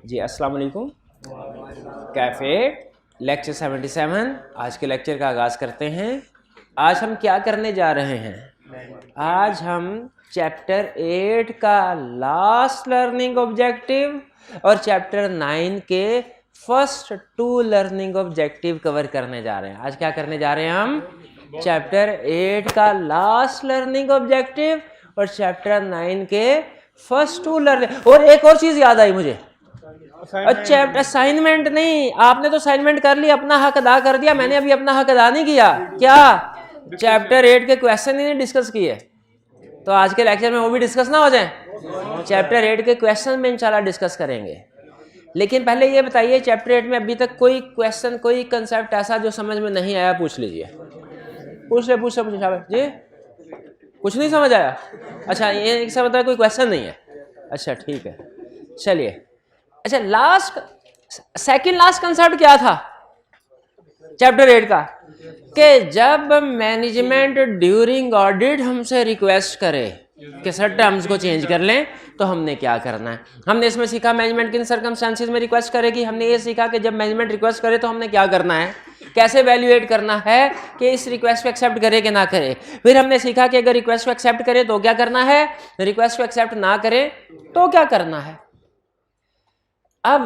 जी अस्सलाम वालेकुम। Cafe lecture 77। आज के लेक्चर का आगाज़ करते हैं। आज हम क्या करने जा रहे हैं? आज हम चैप्टर 8 का लास्ट लर्निंग ऑब्जेक्टिव और चैप्टर 9 के फर्स्ट 2 लर्निंग ऑब्जेक्टिव कवर करने जा रहे हैं। आज क्या करने जा रहे हैं हम? चैप्टर 8 का लास्ट लर्निंग ऑब्जेक्टिव और चैप्टर 9 के फर्स्ट 2 लर्निंग। और एक और चीज़ याद आई मुझे। अच्छा, असाइनमेंट नहीं, आपने तो असाइनमेंट कर लिया, अपना हक अदा कर दिया। मैंने अभी अपना हक अदा नहीं किया। क्या? चैप्टर 8 के क्वेश्चन ही नहीं डिस्कस किए, तो आज के लेक्चर में वो भी डिस्कस ना हो जाए। चैप्टर 8 के क्वेश्चन में इंशाल्लाह डिस्कस करेंगे। लेकिन पहले ये बताइए, चैप्टर 8 में अभी तक कोई क्वेश्चन, कोई कंसेप्ट ऐसा जो समझ में नहीं आया, पूछ लीजिए। पूछ जी, कुछ नहीं समझ आया? अच्छा, ये एक मतलब कोई क्वेश्चन नहीं है। अच्छा ठीक है, चलिए। अच्छा, सेकंड लास्ट कंसेप्ट क्या था चैप्टर 8 का? कि जब मैनेजमेंट ड्यूरिंग ऑडिट हमसे रिक्वेस्ट करे कि सर टर्म्स को चेंज कर लें, तो हमने क्या करना है? हमने इसमें सीखा मैनेजमेंट किन सर्कमस्टेंसेस में रिक्वेस्ट करेगी। हमने ये सीखा कि जब मैनेजमेंट रिक्वेस्ट करे तो हमने क्या करना है, कैसे वैल्यूएट करना है कि इस रिक्वेस्ट को एक्सेप्ट करे कि ना करे। फिर हमने सीखा कि अगर रिक्वेस्ट को एक्सेप्ट करे तो क्या करना है, रिक्वेस्ट को एक्सेप्ट ना करे तो क्या करना है। अब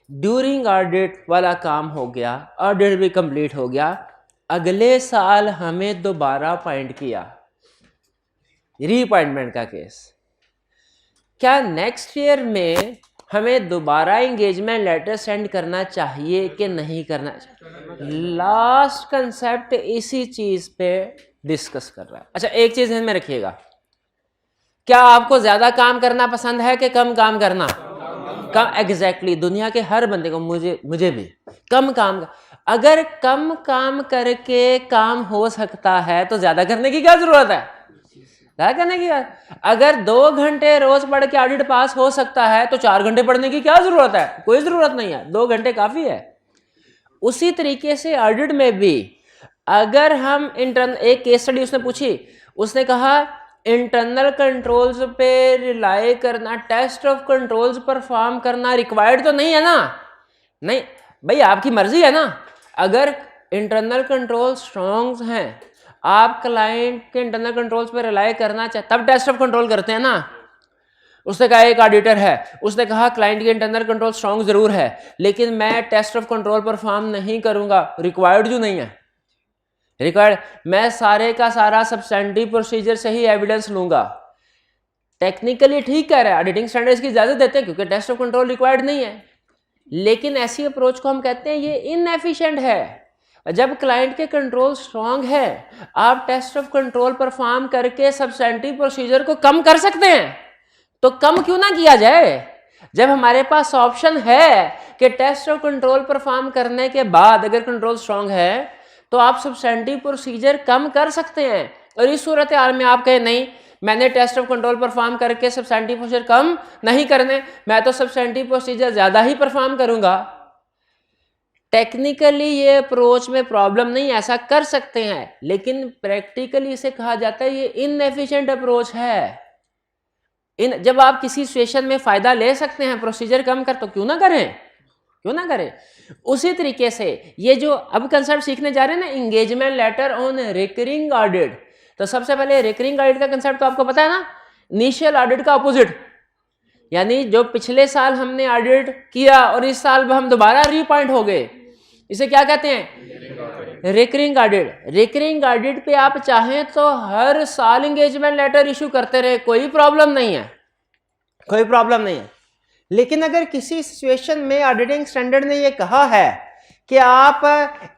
ड्यूरिंग ऑडिट वाला काम हो गया, ऑडिट भी कंप्लीट हो गया। अगले साल हमें दोबारा अपॉइंट किया, रीअपॉइंटमेंट का केस। क्या नेक्स्ट ईयर में हमें दोबारा एंगेजमेंट लेटर सेंड करना चाहिए कि नहीं करना चाहिए? लास्ट कंसेप्ट इसी चीज पे डिस्कस कर रहा है। अच्छा, एक चीज ध्यान में रखिएगा, क्या आपको ज्यादा काम करना पसंद है कि कम काम करना? कम। एग्जैक्टली, दुनिया के हर बंदे को, मुझे भी कम काम। अगर कम काम करके काम हो सकता है तो ज्यादा करने की क्या जरूरत है? क्या करने की? अगर 2 घंटे रोज पढ़ के ऑडिट पास हो सकता है तो 4 घंटे पढ़ने की क्या जरूरत है? कोई जरूरत नहीं है, 2 घंटे काफी है। उसी तरीके से ऑडिट में भी अगर हम एक केस स्टडी उसने पूछी, उसने कहा इंटरनल कंट्रोल्स पे रिलाई करना, टेस्ट ऑफ कंट्रोल्स परफॉर्म करना रिक्वायर्ड तो नहीं है ना? नहीं भाई, आपकी मर्जी है ना। अगर इंटरनल कंट्रोल स्ट्रॉन्ग हैं, आप क्लाइंट के इंटरनल कंट्रोल्स पे रिलाई करना चाहते, तब टेस्ट ऑफ कंट्रोल करते हैं ना। उसने कहा एक ऑडिटर है, उसने कहा क्लाइंट के इंटरनल कंट्रोल स्ट्रॉन्ग जरूर है, लेकिन मैं टेस्ट ऑफ कंट्रोल परफॉर्म नहीं करूंगा। रिक्वायर्ड जो नहीं है, रिक्वायर्ड मैं सारे का सारा सब्सटेंटिव प्रोसीजर से ही एविडेंस लूंगा। टेक्निकली ठीक कह रहा है, ऑडिटिंग स्टैंडर्ड्स की इजाजत देते हैं क्योंकि टेस्ट ऑफ कंट्रोल रिक्वायर्ड नहीं है, लेकिन ऐसी अप्रोच को हम कहते हैं ये इनएफिशिएंट है। जब क्लाइंट के कंट्रोल स्ट्रांग है, आप टेस्ट ऑफ कंट्रोल परफॉर्म करके सब्सटेंटिव प्रोसीजर को कम कर सकते हैं, तो कम क्यों ना किया जाए? जब हमारे पास ऑप्शन है कि टेस्ट ऑफ कंट्रोल परफॉर्म करने के बाद अगर कंट्रोल स्ट्रांग है तो आप सब्सटेंटिव प्रोसीजर कम कर सकते हैं। और इस सूरत हाल में आप कहें नहीं, मैंने टेस्ट ऑफ कंट्रोल परफॉर्म करके सब्सटेंटिव प्रोसीजर कम नहीं करने, मैं तो सब्सटेंटिव प्रोसीजर ज्यादा ही परफॉर्म करूंगा। टेक्निकली ये अप्रोच में प्रॉब्लम नहीं, ऐसा कर सकते हैं, लेकिन प्रैक्टिकली इसे कहा जाता है ये इनएफिशिएंट अप्रोच है। जब आप किसी सिचुएशन में फायदा ले सकते हैं प्रोसीजर कम कर, तो क्यों ना करें, क्यों ना करें। उसी तरीके से ये जो अब कंसेप्ट सीखने जा रहे हैं ना, engagement later on recurring audit, तो सबसे पहले रिकरिंग ऑडिट का कंसेप्ट तो आपको पता है ना, इनिशियल ऑडिट का अपोजिट। यानी जो पिछले साल हमने ऑडिट किया और इस साल हम दोबारा रीअपॉइंट हो गए, इसे क्या कहते हैं? Recurring audit. रिकरिंग ऑडिट पे आप चाहें तो हर साल एंगेजमेंट लेटर इशू करते रहे, कोई प्रॉब्लम नहीं है, कोई प्रॉब्लम नहीं है। लेकिन अगर किसी सिचुएशन में ऑडिटिंग स्टैंडर्ड ने यह कहा है कि आप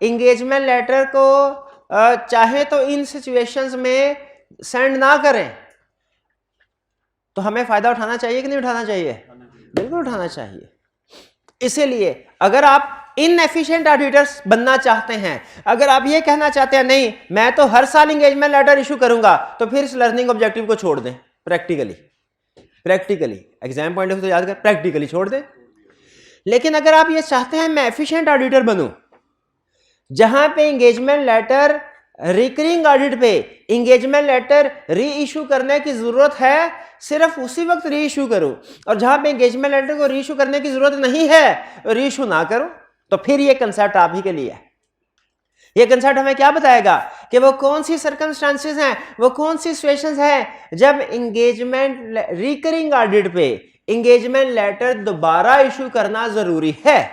एंगेजमेंट लेटर को चाहे तो इन सिचुएशंस में सेंड ना करें, तो हमें फायदा उठाना चाहिए कि नहीं उठाना चाहिए? बिल्कुल उठाना चाहिए। इसीलिए अगर आप इनएफिशिएंट ऑडिटर्स बनना चाहते हैं, अगर आप ये कहना चाहते हैं नहीं मैं तो हर साल एंगेजमेंट लेटर इशू करूंगा, तो फिर इस लर्निंग ऑब्जेक्टिव को छोड़ दें। Practically exam point of view तो याद कर, प्रैक्टिकली छोड़ दें। लेकिन अगर आप ये चाहते हैं मैं एफिशिएंट ऑडिटर बनूं, जहां पे एंगेजमेंट लेटर रिकरिंग ऑडिट पे इंगेजमेंट लेटर री इशू करने की जरूरत है, सिर्फ उसी वक्त री इशू करो, और जहां पे इंगेजमेंट लेटर को री इशू करने की जरूरत नहीं है री इशू ना करो। तो फिर ये कंसेप्ट आप ही के लिए है। ये कंसेप्ट हमें क्या बताएगा कि वो कौन सी सर्कमस्टांसेस हैं, वो कौन सी सिचुएशंस हैं जब इंगेजमेंट रिकरिंग ऑडिट पे इंगेजमेंट लेटर दोबारा इशू करना जरूरी है।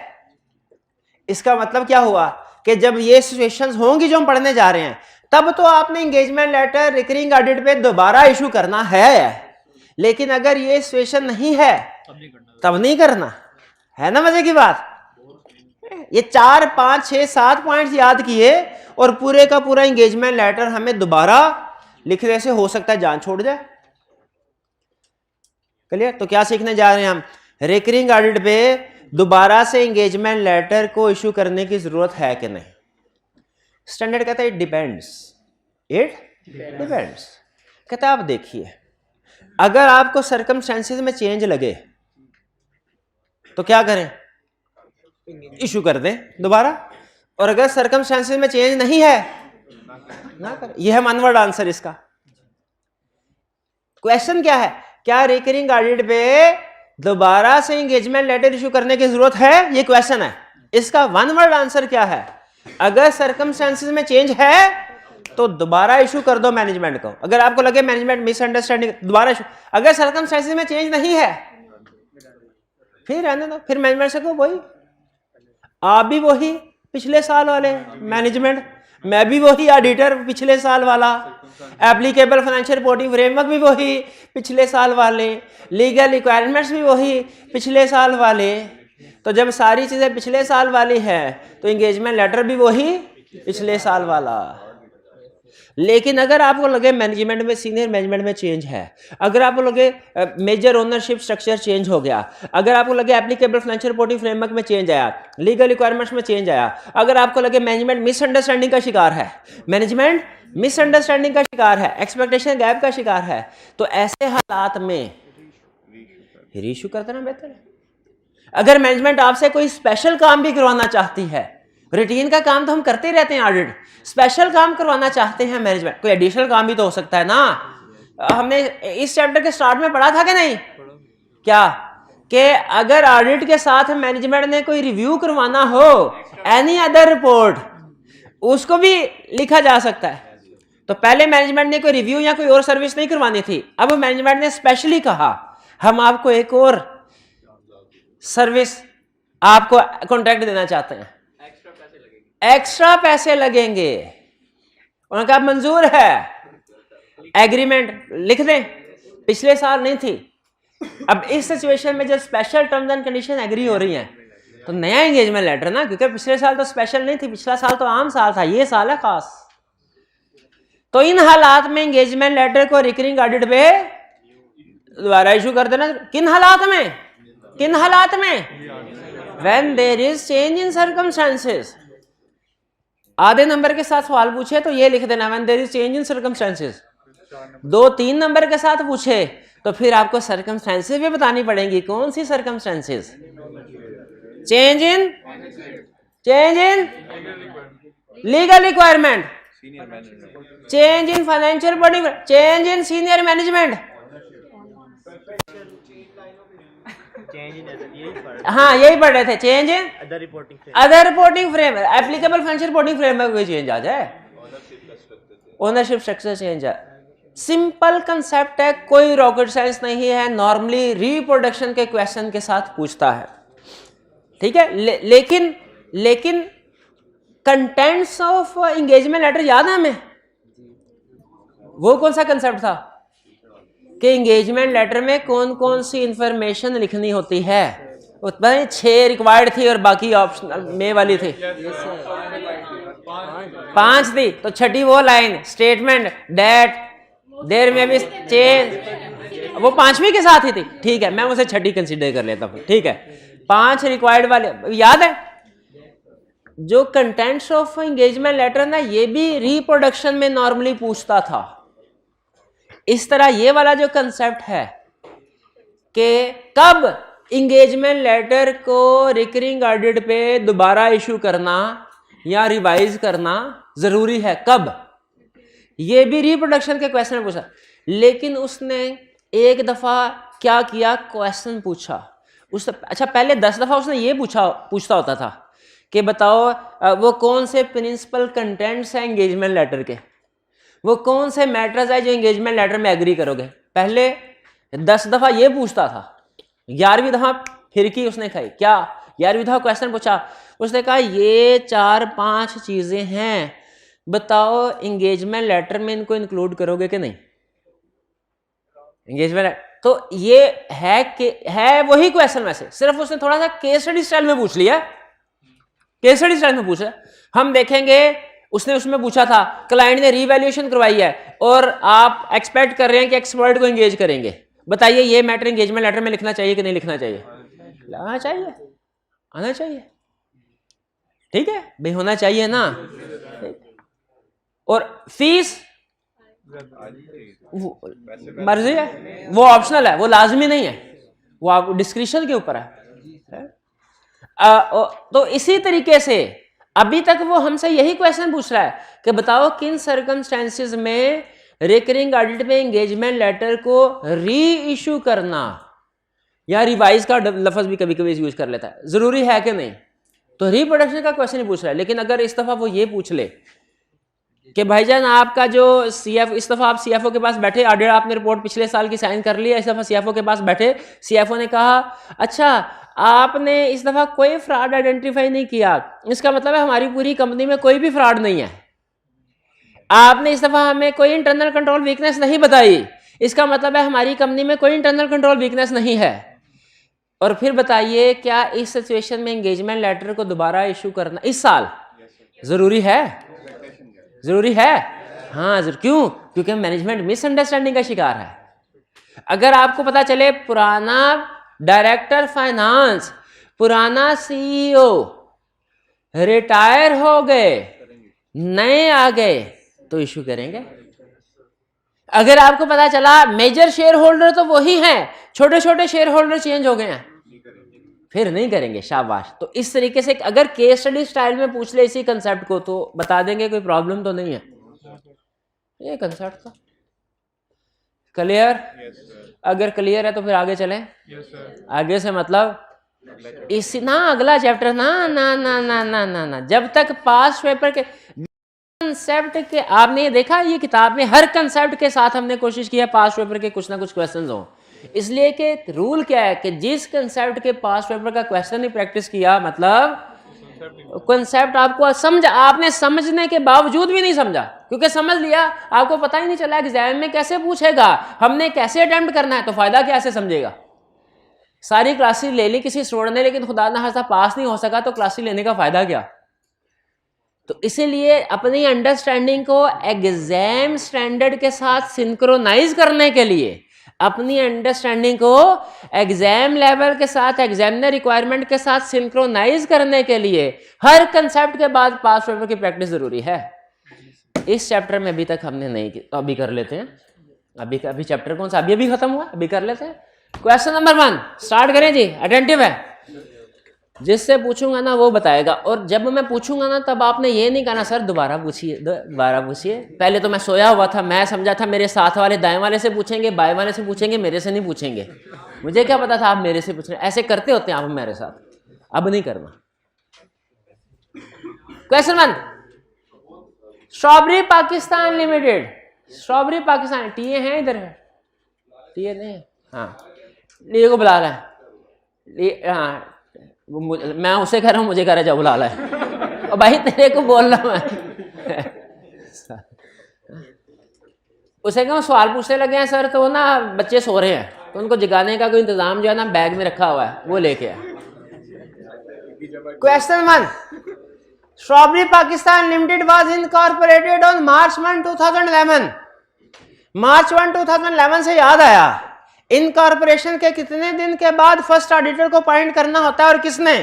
इसका मतलब क्या हुआ कि जब ये सिचुएशंस होंगी जो हम पढ़ने जा रहे हैं, तब तो आपने इंगेजमेंट लेटर रिकरिंग ऑडिट पे दोबारा इशू करना है, लेकिन अगर ये सिचुएशन नहीं है तब नहीं करना है ना। मजे की बात, ये 4, 5, 6, 7 पॉइंट्स याद किए और पूरे का पूरा इंगेजमेंट लेटर हमें दोबारा लिखने से हो सकता है जान छोड़ जाए। क्लियर? तो क्या सीखने जा रहे हैं हम? रिकरिंग ऑडिट पे दोबारा से इंगेजमेंट लेटर को इशू करने की जरूरत है कि नहीं। स्टैंडर्ड कहता है इट डिपेंड्स, इट डिपेंड्स। कहता है आप देखिए, अगर आपको सर्कमस्टेंसेस में चेंज लगे तो क्या करें? इशू कर दें दोबारा, और अगर सर्कमस्टेंसेस में चेंज नहीं है ना करें। यह है वन वर्ड आंसर इसका। क्वेश्चन क्या है? क्या रिकरिंग ऑडिट पे दोबारा से इंगेजमेंट लेटर इशू करने की जरूरत है? ये क्वेश्चन है। इसका वन वर्ड आंसर क्या है? अगर सर्कमस्टेंसेस में चेंज है तो दोबारा इशू कर दो मैनेजमेंट को। अगर आपको लगे मैनेजमेंट मिसअंडरस्टैंडिंग, दोबारा इशू। अगर सर्कमस्टेंसेस में चेंज नहीं है फिर रहने दो, फिर मैनेजमेंट से कहो वही, आप भी वही पिछले साल वाले मैनेजमेंट, मैं भी वही ऑडिटर पिछले साल वाला, एप्लीकेबल फाइनेंशियल रिपोर्टिंग फ्रेमवर्क भी वही पिछले साल वाले, लीगल रिक्वायरमेंट्स भी वही पिछले साल वाले। तो जब सारी चीजें पिछले साल वाली है तो इंगेजमेंट लेटर भी वही पिछले साल वाला। लेकिन अगर आपको लगे मैनेजमेंट में, सीनियर मैनेजमेंट में चेंज है, अगर आपको लगे मेजर ओनरशिप स्ट्रक्चर चेंज हो गया, अगर आपको लगे एप्लीकेबल फाइनेंशियल रिपोर्टिंग फ्रेमवर्क में चेंज आया, लीगल रिक्वायरमेंट्स में चेंज आया, अगर आपको लगे मैनेजमेंट मिसअंडरस्टैंडिंग का शिकार है, मैनेजमेंट मिसअंडरस्टैंडिंग का शिकार है, एक्सपेक्टेशन गैप का शिकार है, तो ऐसे हालात में रीइशू कर देना बेहतर है। अगर मैनेजमेंट आपसे कोई स्पेशल काम भी करवाना चाहती है, रूटीन का काम तो हम करते ही रहते हैं ऑडिट, स्पेशल काम करवाना चाहते हैं मैनेजमेंट, कोई एडिशनल काम भी तो हो सकता है ना। हमने इस चैप्टर के स्टार्ट में पढ़ा था कि नहीं? क्या कि अगर ऑडिट के साथ मैनेजमेंट ने कोई रिव्यू करवाना हो, एनी अदर रिपोर्ट, उसको भी लिखा जा सकता है। तो पहले मैनेजमेंट ने कोई रिव्यू या कोई और सर्विस नहीं करवानी थी, अब मैनेजमेंट ने स्पेशली कहा हम आपको एक और सर्विस, आपको कॉन्ट्रैक्ट देना चाहते हैं, एक्स्ट्रा पैसे लगेंगे। उन्होंने कहा मंजूर है, एग्रीमेंट लिख दें। पिछले साल नहीं थी। अब इस सिचुएशन में जब special terms and condition agree हो रही हैं तो नया एंगेजमेंट लेटर ना, क्योंकि पिछले साल तो स्पेशल नहीं थी, पिछला साल तो आम साल था, ये साल है खास। तो इन हालात में एंगेजमेंट लेटर को रिकरिंग ऑडिट पे दोबारा इशू कर देना। किन हालात में? किन हालात में? When there is change in circumstances. आधे नंबर के साथ सवाल पूछे तो ये लिख देना when there is change in circumstances. 2-3 number के साथ पूछे तो फिर आपको सर्कमस्टेंसेस भी बतानी पड़ेंगी। कौन सी circumstances? Change in legal requirement, change in financial reporting, change in senior management. हाँ यही पढ़ रहे थे। Change in other reporting framework, applicable financial reporting framework में चेंज आ जाए, ओनरशिप स्ट्रक्चर चेंज है। सिंपल कंसेप्ट है, कोई रॉकेट साइंस नहीं है, नॉर्मली रिप्रोडक्शन के क्वेश्चन के साथ पूछता है, ठीक है। लेकिन कंटेंट्स ऑफ एंगेजमेंट लेटर याद है हमें? वो कौन सा कंसेप्ट था कि एंगेजमेंट लेटर में कौन कौन सी इंफॉर्मेशन लिखनी होती है? 6 रिक्वायर्ड थी और बाकी ऑप्शनल में वाली थी, 5 थी। तो छठी वो लाइन, स्टेटमेंट डेट देयर में भी चेंज, वो 5वीं के साथ ही थी, ठीक है, मैं उसे छठी कंसीडर कर लेता हूं, ठीक है। 5 रिक्वायर्ड वाले याद है। जो कंटेंट्स ऑफ एंगेजमेंट लेटर ना, ये भी रिप्रोडक्शन में नॉर्मली पूछता था। इस तरह ये वाला जो कंसेप्ट है कि कब इंगेजमेंट लेटर को रिकरिंग ऑडिट पे दोबारा इशू करना या रिवाइज करना जरूरी है, कब? ये भी रिप्रोडक्शन के क्वेश्चन पूछा, लेकिन उसने एक दफा क्या किया, क्वेश्चन पूछा उससे। अच्छा, पहले 10 दफा उसने ये पूछता होता था कि बताओ वो कौन से प्रिंसिपल कंटेंट्स हैं एंगेजमेंट लेटर के, वो कौन से मैटर्स है जो एंगेजमेंट लेटर में एग्री करोगे। पहले 10 दफा ये पूछता था, 11वीं दफा फिरकी उसने खाई। क्या 11वीं दफा क्वेश्चन पूछा, उसने कहा ये 4-5 चीजें हैं, बताओ एंगेजमेंट लेटर में इनको इंक्लूड करोगे कि नहीं। एंगेजमेंट तो ये है कि है वही क्वेश्चन, वैसे सिर्फ उसने थोड़ा सा केस स्टडी स्टाइल में पूछ लिया, केस स्टडी स्टाइल में पूछा। हम देखेंगे उसने उसमें पूछा था क्लाइंट ने रीवैल्यूएशन करवाई है और आप एक्सपेक्ट कर रहे हैं कि एक्सपर्ट को एंगेज करेंगे, बताइए ये मैटर एंगेजमेंट लेटर में लिखना चाहिए कि नहीं लिखना चाहिए। आना चाहिए, आना चाहिए, ठीक है भाई, होना चाहिए ना। और फीस मर्जी है, वो ऑप्शनल है, वो लाजमी नहीं है, वो आप डिस्क्रिप्शन के ऊपर है। तो इसी तरीके से अभी तक वो हमसे यही क्वेश्चन पूछ रहा है कि बताओ किन सर्कमस्टेंसेस में रिकरिंग ऑडिट में एंगेजमेंट लेटर को री इशू करना या रिवाइज का लफ्ज भी कभी कभी यूज कर लेता है, जरूरी है कि नहीं। तो रिप्रोडक्शन का क्वेश्चन ही पूछ रहा है। लेकिन अगर इस दफा वो ये पूछ ले कि भाईजान आपका जो सीएफ, इस दफा आप सीएफओ के पास बैठे, ऑडिट आपने रिपोर्ट पिछले साल की साइन कर ली है, इस दफा सीएफओ के पास बैठे, सीएफओ ने कहा अच्छा आपने इस दफा कोई फ्रॉड आइडेंटिफाई नहीं किया, इसका मतलब है हमारी पूरी कंपनी में कोई भी फ्रॉड नहीं है। आपने इस दफा हमें कोई इंटरनल कंट्रोल वीकनेस नहीं बताई, इसका मतलब है हमारी कंपनी में कोई इंटरनल कंट्रोल वीकनेस नहीं है। और फिर बताइए क्या इस सिचुएशन में एंगेजमेंट लेटर को दोबारा इशू करना इस साल जरूरी है? जरूरी है, हाँ जरूर। क्यों? क्योंकि मैनेजमेंट मिसअंडरस्टैंडिंग का शिकार है। अगर आपको पता चले पुराना डायरेक्टर फाइनेंस, पुराना सीईओ रिटायर हो गए, नए आ गए, तो इशू करेंगे। अगर आपको पता चला मेजर शेयर होल्डर तो वही हैं, छोटे छोटे शेयर होल्डर चेंज हो गए हैं, फिर नहीं करेंगे, शाबाश। तो इस तरीके से अगर केस स्टडी स्टाइल में पूछ ले इसी कंसेप्ट को तो बता देंगे, कोई प्रॉब्लम तो नहीं है। ये कंसेप्ट था क्लियर? अगर क्लियर है तो फिर आगे चलें। आगे से मतलब इस ना अगला चैप्टर ना ना ना ना ना ना ना जब तक पास पेपर के कंसेप्ट के आपने ये देखा, ये किताब में हर कंसेप्ट के साथ हमने कोशिश किया पास पेपर के कुछ ना कुछ क्वेश्चंस हो। इसलिए कि रूल क्या है कि जिस कंसेप्ट के पास पेपर का क्वेश्चन ही प्रैक्टिस किया, मतलब कंसेप्ट आपको समझ, आपने समझने के बावजूद भी नहीं समझा, क्योंकि समझ लिया आपको पता ही नहीं चला एग्जाम में कैसे पूछेगा, हमने कैसे अटेम्प्ट करना है, तो फायदा क्या से समझेगा। सारी क्लासेस ले ली किसी स्टूडेंट ने, लेकिन खुदा ना खास्ता पास नहीं हो सका, तो क्लासेस लेने का फायदा क्या। तो इसीलिए अपनी अंडरस्टैंडिंग को एग्जाम स्टैंडर्ड के साथ सिंक्रोनाइज करने के लिए, अपनी अंडरस्टैंडिंग को एग्जाम लेवल के साथ, एग्जामिनर रिक्वायरमेंट के साथ सिंक्रोनाइज करने के लिए हर कंसेप्ट के बाद पास पेपर की प्रैक्टिस जरूरी है। इस चैप्टर में अभी तक हमने नहीं की, अभी कर लेते हैं। अभी चैप्टर कौन सा अभी खत्म हुआ, अभी कर लेते हैं। क्वेश्चन नंबर 1 स्टार्ट करें जी। अटेंटिव है, जिससे पूछूंगा ना वो बताएगा, और जब मैं पूछूंगा ना तब आपने ये नहीं कहना सर दोबारा पूछिए, दोबारा पूछिए। पहले तो मैं सोया हुआ था, मैं समझा था मेरे साथ वाले दाएं वाले से पूछेंगे, बाएं वाले से पूछेंगे, मेरे से नहीं पूछेंगे। मुझे क्या पता था आप मेरे से पूछ रहे हैं। ऐसे करते होते हैं आप मेरे साथ, अब नहीं करना। Question 1, strawberry Pakistan limited, strawberry Pakistan, TA हैं इधर? है टीए नहीं है? हाँ, लिए को बुला रहा है, हाँ मैं उसे कह रहा हूँ, मुझे कह रहा है जा बुला ला है। और भाई तेरे को बोल रहा मैं उसे कहा सवाल पूछने लगे हैं सर, तो ना बच्चे सो रहे हैं, तो उनको जगाने का कोई इंतजाम जो है ना बैग में रखा हुआ है, वो लेके आए। Question 1, strawberry Pakistan limited was incorporated on March 1, 2011। March 1, 2011 से याद आया, इनकॉर्पोरेशन के कितने दिन के बाद फर्स्ट ऑडिटर को अपॉइंट करना होता है, और किसने?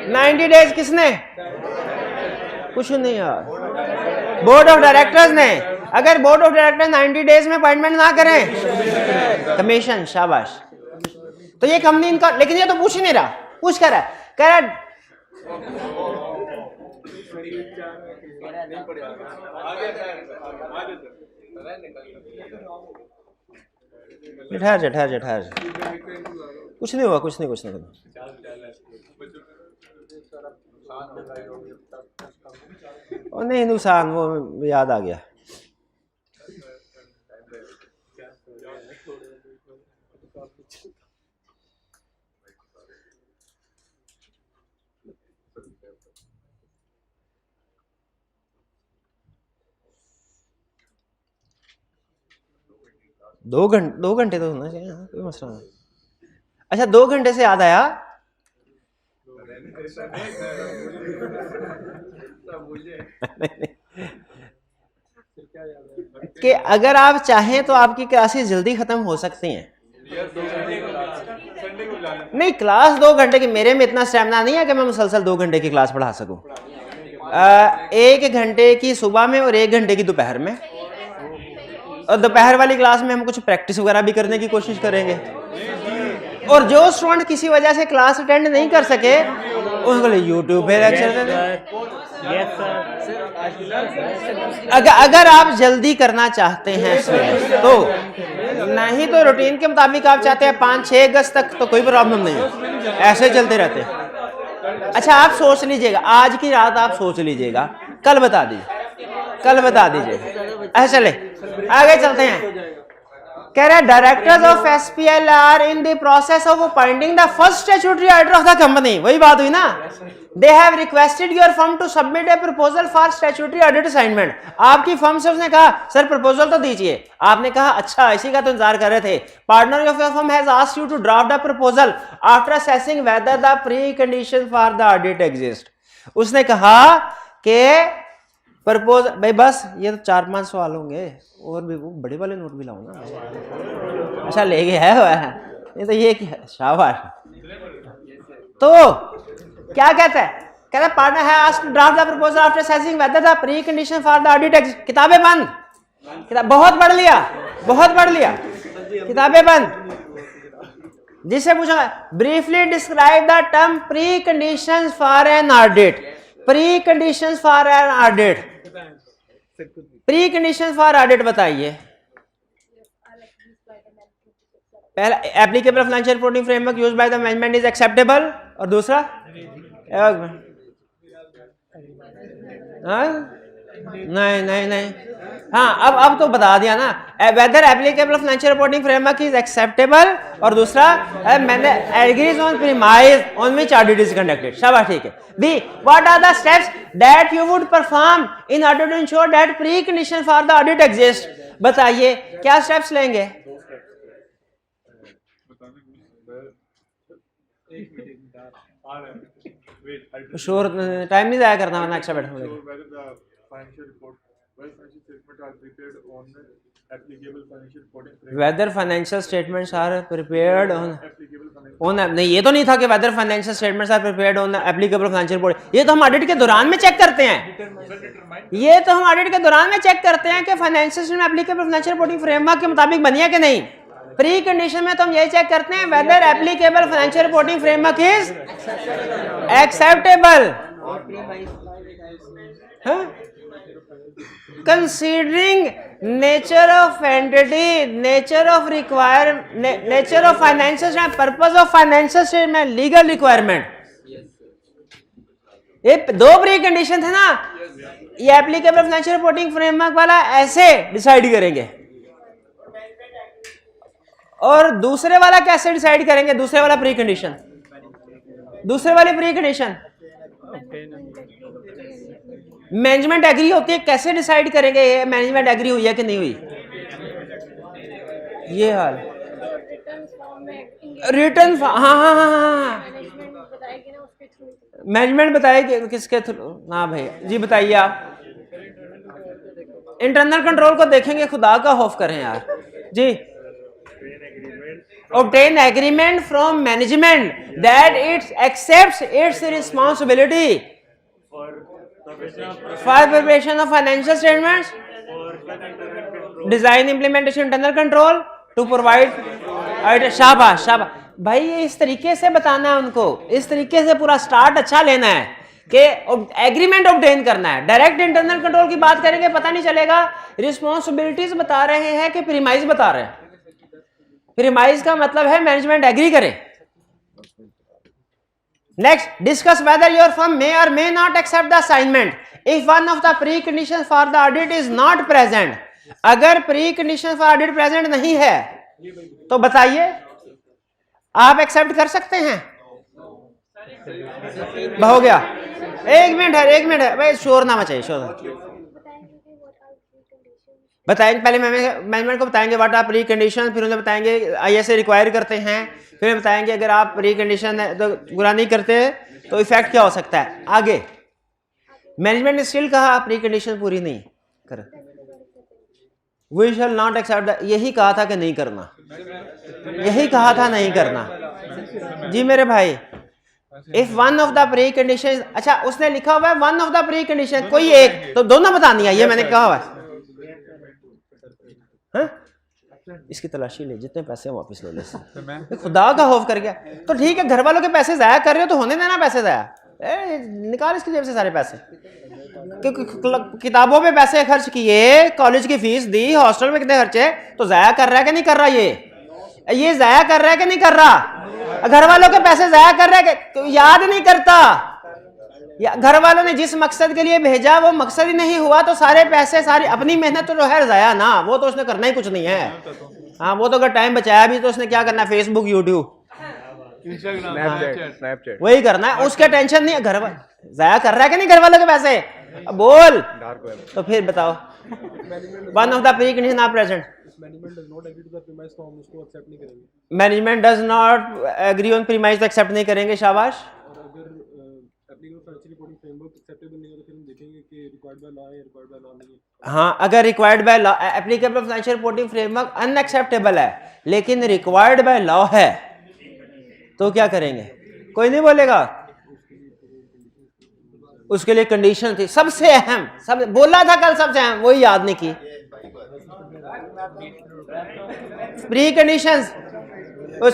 90 डेज। किसने? कुछ नहीं यार, बोर्ड ऑफ डायरेक्टर्स ने। अगर बोर्ड ऑफ डायरेक्टर 90 डेज में अपॉइंटमेंट ना करें, कमीशन, शाबाश। तो ये कंपनी इनका, लेकिन ये तो पूछ ही नहीं रहा, पूछ कर रहा है, कह रहा ठहर जा ठहर जा ठहर जा, कुछ नहीं हुआ, कुछ नहीं कुछ नहीं। और नहीं नुकसान, वो याद आ गया। दो घंटे तो होना चाहिए, कोई मसला नहीं। अच्छा 2 घंटे से याद आया कि अगर आप चाहें तो आपकी क्लासेस जल्दी खत्म हो सकती हैं। नहीं, क्लास 2 घंटे की, मेरे में इतना स्टैमिना नहीं है कि मैं मुसलसल 2 घंटे की क्लास पढ़ा सकूं। 1 घंटे की सुबह में और 1 घंटे की दोपहर में, और दोपहर वाली क्लास में हम कुछ प्रैक्टिस वगैरह भी करने की कोशिश करेंगे। और जो स्टूडेंट किसी वजह से क्लास अटेंड नहीं कर सके उनको लिए यूट्यूब पे लेक्चर दे दें। अगर आप जल्दी करना चाहते हैं तो, नहीं तो रूटीन के मुताबिक आप चाहते हैं 5-6 अगस्त तक तो कोई प्रॉब्लम नहीं है, ऐसे चलते रहते हैं। अच्छा आप सोच लीजिएगा, आज की रात आप सोच लीजिएगा, कल बता दीजिएगा। अच्छा चले आगे चलते हैं। कह रहे directors of SPL are in the process of appointing the first statutory order of the company. वही बात हुई ना, they have requested your firm to submit a proposal for statutory audit assignment. आपकी फर्म से उसने कहा सर प्रपोजल तो दीजिए। आपने कहा अच्छा इसी का तो इंतजार कर रहे थे। Partner of your firm has asked you to draft the proposal after assessing whether the precondition for the audit exist. उसने कहा कि प्रपोजल, भाई बस ये तो 4-5 सवाल होंगे, और भी वो बड़े वाले नोट भी लाओ ना। अच्छा ले गया है ये तो, ये क्या शाबाश। तो क्या कहता है पार्टनर है asked to draft the proposal after assessing whether the precondition for the audit exist. किताबें बंद, बहुत पढ़ लिया, किताबें बंद। जिससे पूछा briefly describe the term preconditions for an audit. Preconditions for an audit, preconditions for audit बताइए। पहला applicable financial reporting framework used by the management is acceptable, और दूसरा नहीं हाँ अब तो बता दिया ना, whether applicable financial reporting framework is acceptable, और दूसरा मैंने agrees on premise on which audit is conducted. शाबाश ठीक है। B what are the steps that you would perform in order to ensure that precondition for the audit exist. बताइए क्या steps लेंगे। Sure time नहीं जाया करना, वरना एक्स्ट्रा बैठने पड़ेगा। Whether financial statements are prepared on नहीं, ये तो नहीं था कि whether financial statements are prepared on applicable financial report। ये तो हम ऑडिट के दौरान में चेक करते हैं, कि financial statement applicable financial reporting framework के मुताबिक बनी है कि नहीं। प्री कंडीशन में तो हम ये चेक करते हैं whether applicable financial reporting framework is acceptable, considering nature of entity, nature of requirement, nature of financial statement, purpose of financial statement, legal requirement। ये 2 प्री कंडीशन थे ना, ये एप्लीकेबल फाइनेंशियल रिपोर्टिंग फ्रेमवर्क वाला ऐसे decide करेंगे, और दूसरे वाला कैसे डिसाइड करेंगे। दूसरे वाला प्री कंडीशन, दूसरे वाली प्री कंडीशन मैनेजमेंट एग्री होती है, कैसे डिसाइड करेंगे ये मैनेजमेंट एग्री हुई है कि नहीं हुई। ये हाल रिटर्न, हाँ मैनेजमेंट बताएगी किसके थ्रू। हाँ भाई जी बताइए आप। इंटरनल कंट्रोल को देखेंगे, खुदा का खौफ करें यार जी। obtain agreement from management that it accepts its responsibility for preparation of financial statements, design implementation internal control to provide। शाबाश भाई, ये इस तरीके से बताना है उनको, इस तरीके से पूरा स्टार्ट अच्छा लेना है कि एग्रीमेंट ऑब्टेन करना है। डायरेक्ट इंटरनल कंट्रोल की बात करेंगे पता नहीं चलेगा, रिस्पॉन्सिबिलिटीज बता रहे हैं कि प्रीमाइज बता रहे हैं। प्रीमाइज का मतलब है मैनेजमेंट एग्री करे। Next, discuss whether your firm may और may not accept the assignment if one of the precondition for the audit is not present. अगर precondition for audit present नहीं है तो बताइए आप एक्सेप्ट कर सकते हैं? हो गया, एक मिनट है भाई, शोर ना मचाइए, शोर। बताएंगे पहले मैनेजमेंट को बताएंगे व्हाट आर प्री कंडीशन, फिर उन्हें बताएंगे ISA रिक्वायर करते हैं, फिर बताएंगे अगर आप प्री कंडीशन तो पूरा नहीं करते तो इफेक्ट क्या हो सकता है। आगे मैनेजमेंट ने स्टिल कहा प्री कंडीशन पूरी नहीं कर, वी शैल नॉट एक्सेप्ट, यही कहा था कि नहीं करना, यही कहा था नहीं करना। जी मेरे भाई, if one of the pre condition, अच्छा उसने लिखा हुआ है one of the pre condition, कोई एक तो दोनों बतानी है, ये मैंने कहा हुआ है। हाँ? इसकी तलाशी ले, जितने पैसे वापस ले ले, खुदा का खौफ कर गया तो ठीक है, घर वालों के पैसे जाया कर रहे हो तो होने देना पैसे जाया, निकाल इसकी जेब से सारे पैसे, किताबों पे पैसे खर्च किए, कॉलेज की फीस दी, हॉस्टल में कितने खर्चे, तो जाया कर रहा है कि नहीं कर रहा, ये जाया कर रहा है कि नहीं कर रहा, घर वालों के पैसे जाया कर रहा है तो याद नहीं करता, या घर वालों ने जिस मकसद के लिए भेजा वो मकसद ही नहीं हुआ तो सारे पैसे, सारी अपनी मेहनत तो है जाया ना, वो तो उसने करना ही कुछ नहीं है। हाँ, वो तो अगर टाइम बचाया भी तो उसने क्या करना, फेसबुक, यूट्यूब, स्नैपचैट वही करना है, उसके टेंशन नहीं है। घर जाया कर रहा है कि नहीं घर वालों के पैसे, बोल तो फिर बताओ। One of the precondition are present, management does not agree on premise तो एक्सेप्ट नहीं करेंगे, शाबाश। हाँ, अगर required by law, applicable financial reporting framework unacceptable है लेकिन रिक्वायर्ड बाय लॉ है तो क्या करेंगे, कोई नहीं बोलेगा। उसके लिए कंडीशन थी सबसे अहम, सब बोला था कल, सबसे अहम, वही याद नहीं की। प्री कंडीशंस,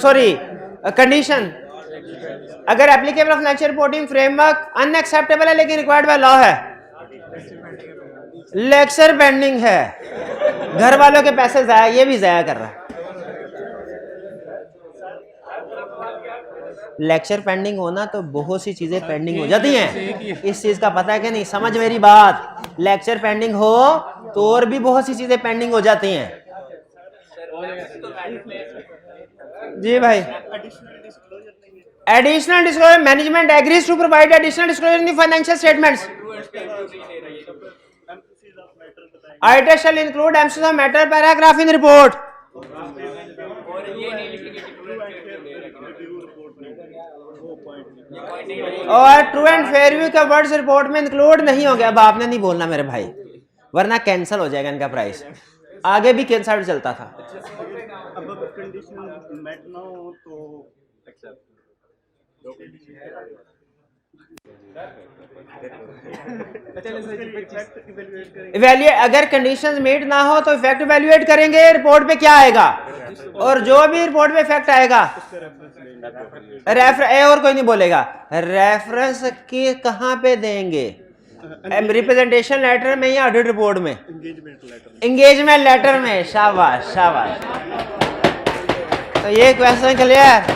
सॉरी कंडीशन, अगर applicable financial reporting framework unacceptable है लेकिन रिक्वायर्ड बाय लॉ है, लेक्चर पेंडिंग है, घर वालों के पैसे जाया, ये भी जाया कर रहा है, लेक्चर पेंडिंग होना तो बहुत सी चीजें पेंडिंग हो जाती हैं, इस चीज का पता है कि नहीं, समझ मेरी बात, लेक्चर पेंडिंग हो तो और भी बहुत सी चीजें पेंडिंग हो जाती हैं। जी भाई, additional disclosure, management agrees to provide additional disclosure in the financial statements, item shall include emphasis of matter paragraph in report. और ट्रू एंड फेयर व्यू का वर्ड्स रिपोर्ट में इंक्लूड नहीं हो गया। अब आपने नहीं बोलना मेरे भाई, वरना कैंसिल हो जाएगा इनका प्राइस। आगे भी कैंसिल चलता था। इवैल्यूएट, अगर कंडीशंस मीट ना हो तो इफेक्ट इवैल्यूएट करेंगे, रिपोर्ट पे क्या आएगा, और जो भी रिपोर्ट पे इफेक्ट आएगा और कोई नहीं बोलेगा, रेफरेंस की कहां पे देंगे, रिप्रेजेंटेशन लेटर में या ऑडिट रिपोर्ट में, एंगेजमेंट लेटर में। शाबाश शाबाश, तो ये क्वेश्चन क्लियर।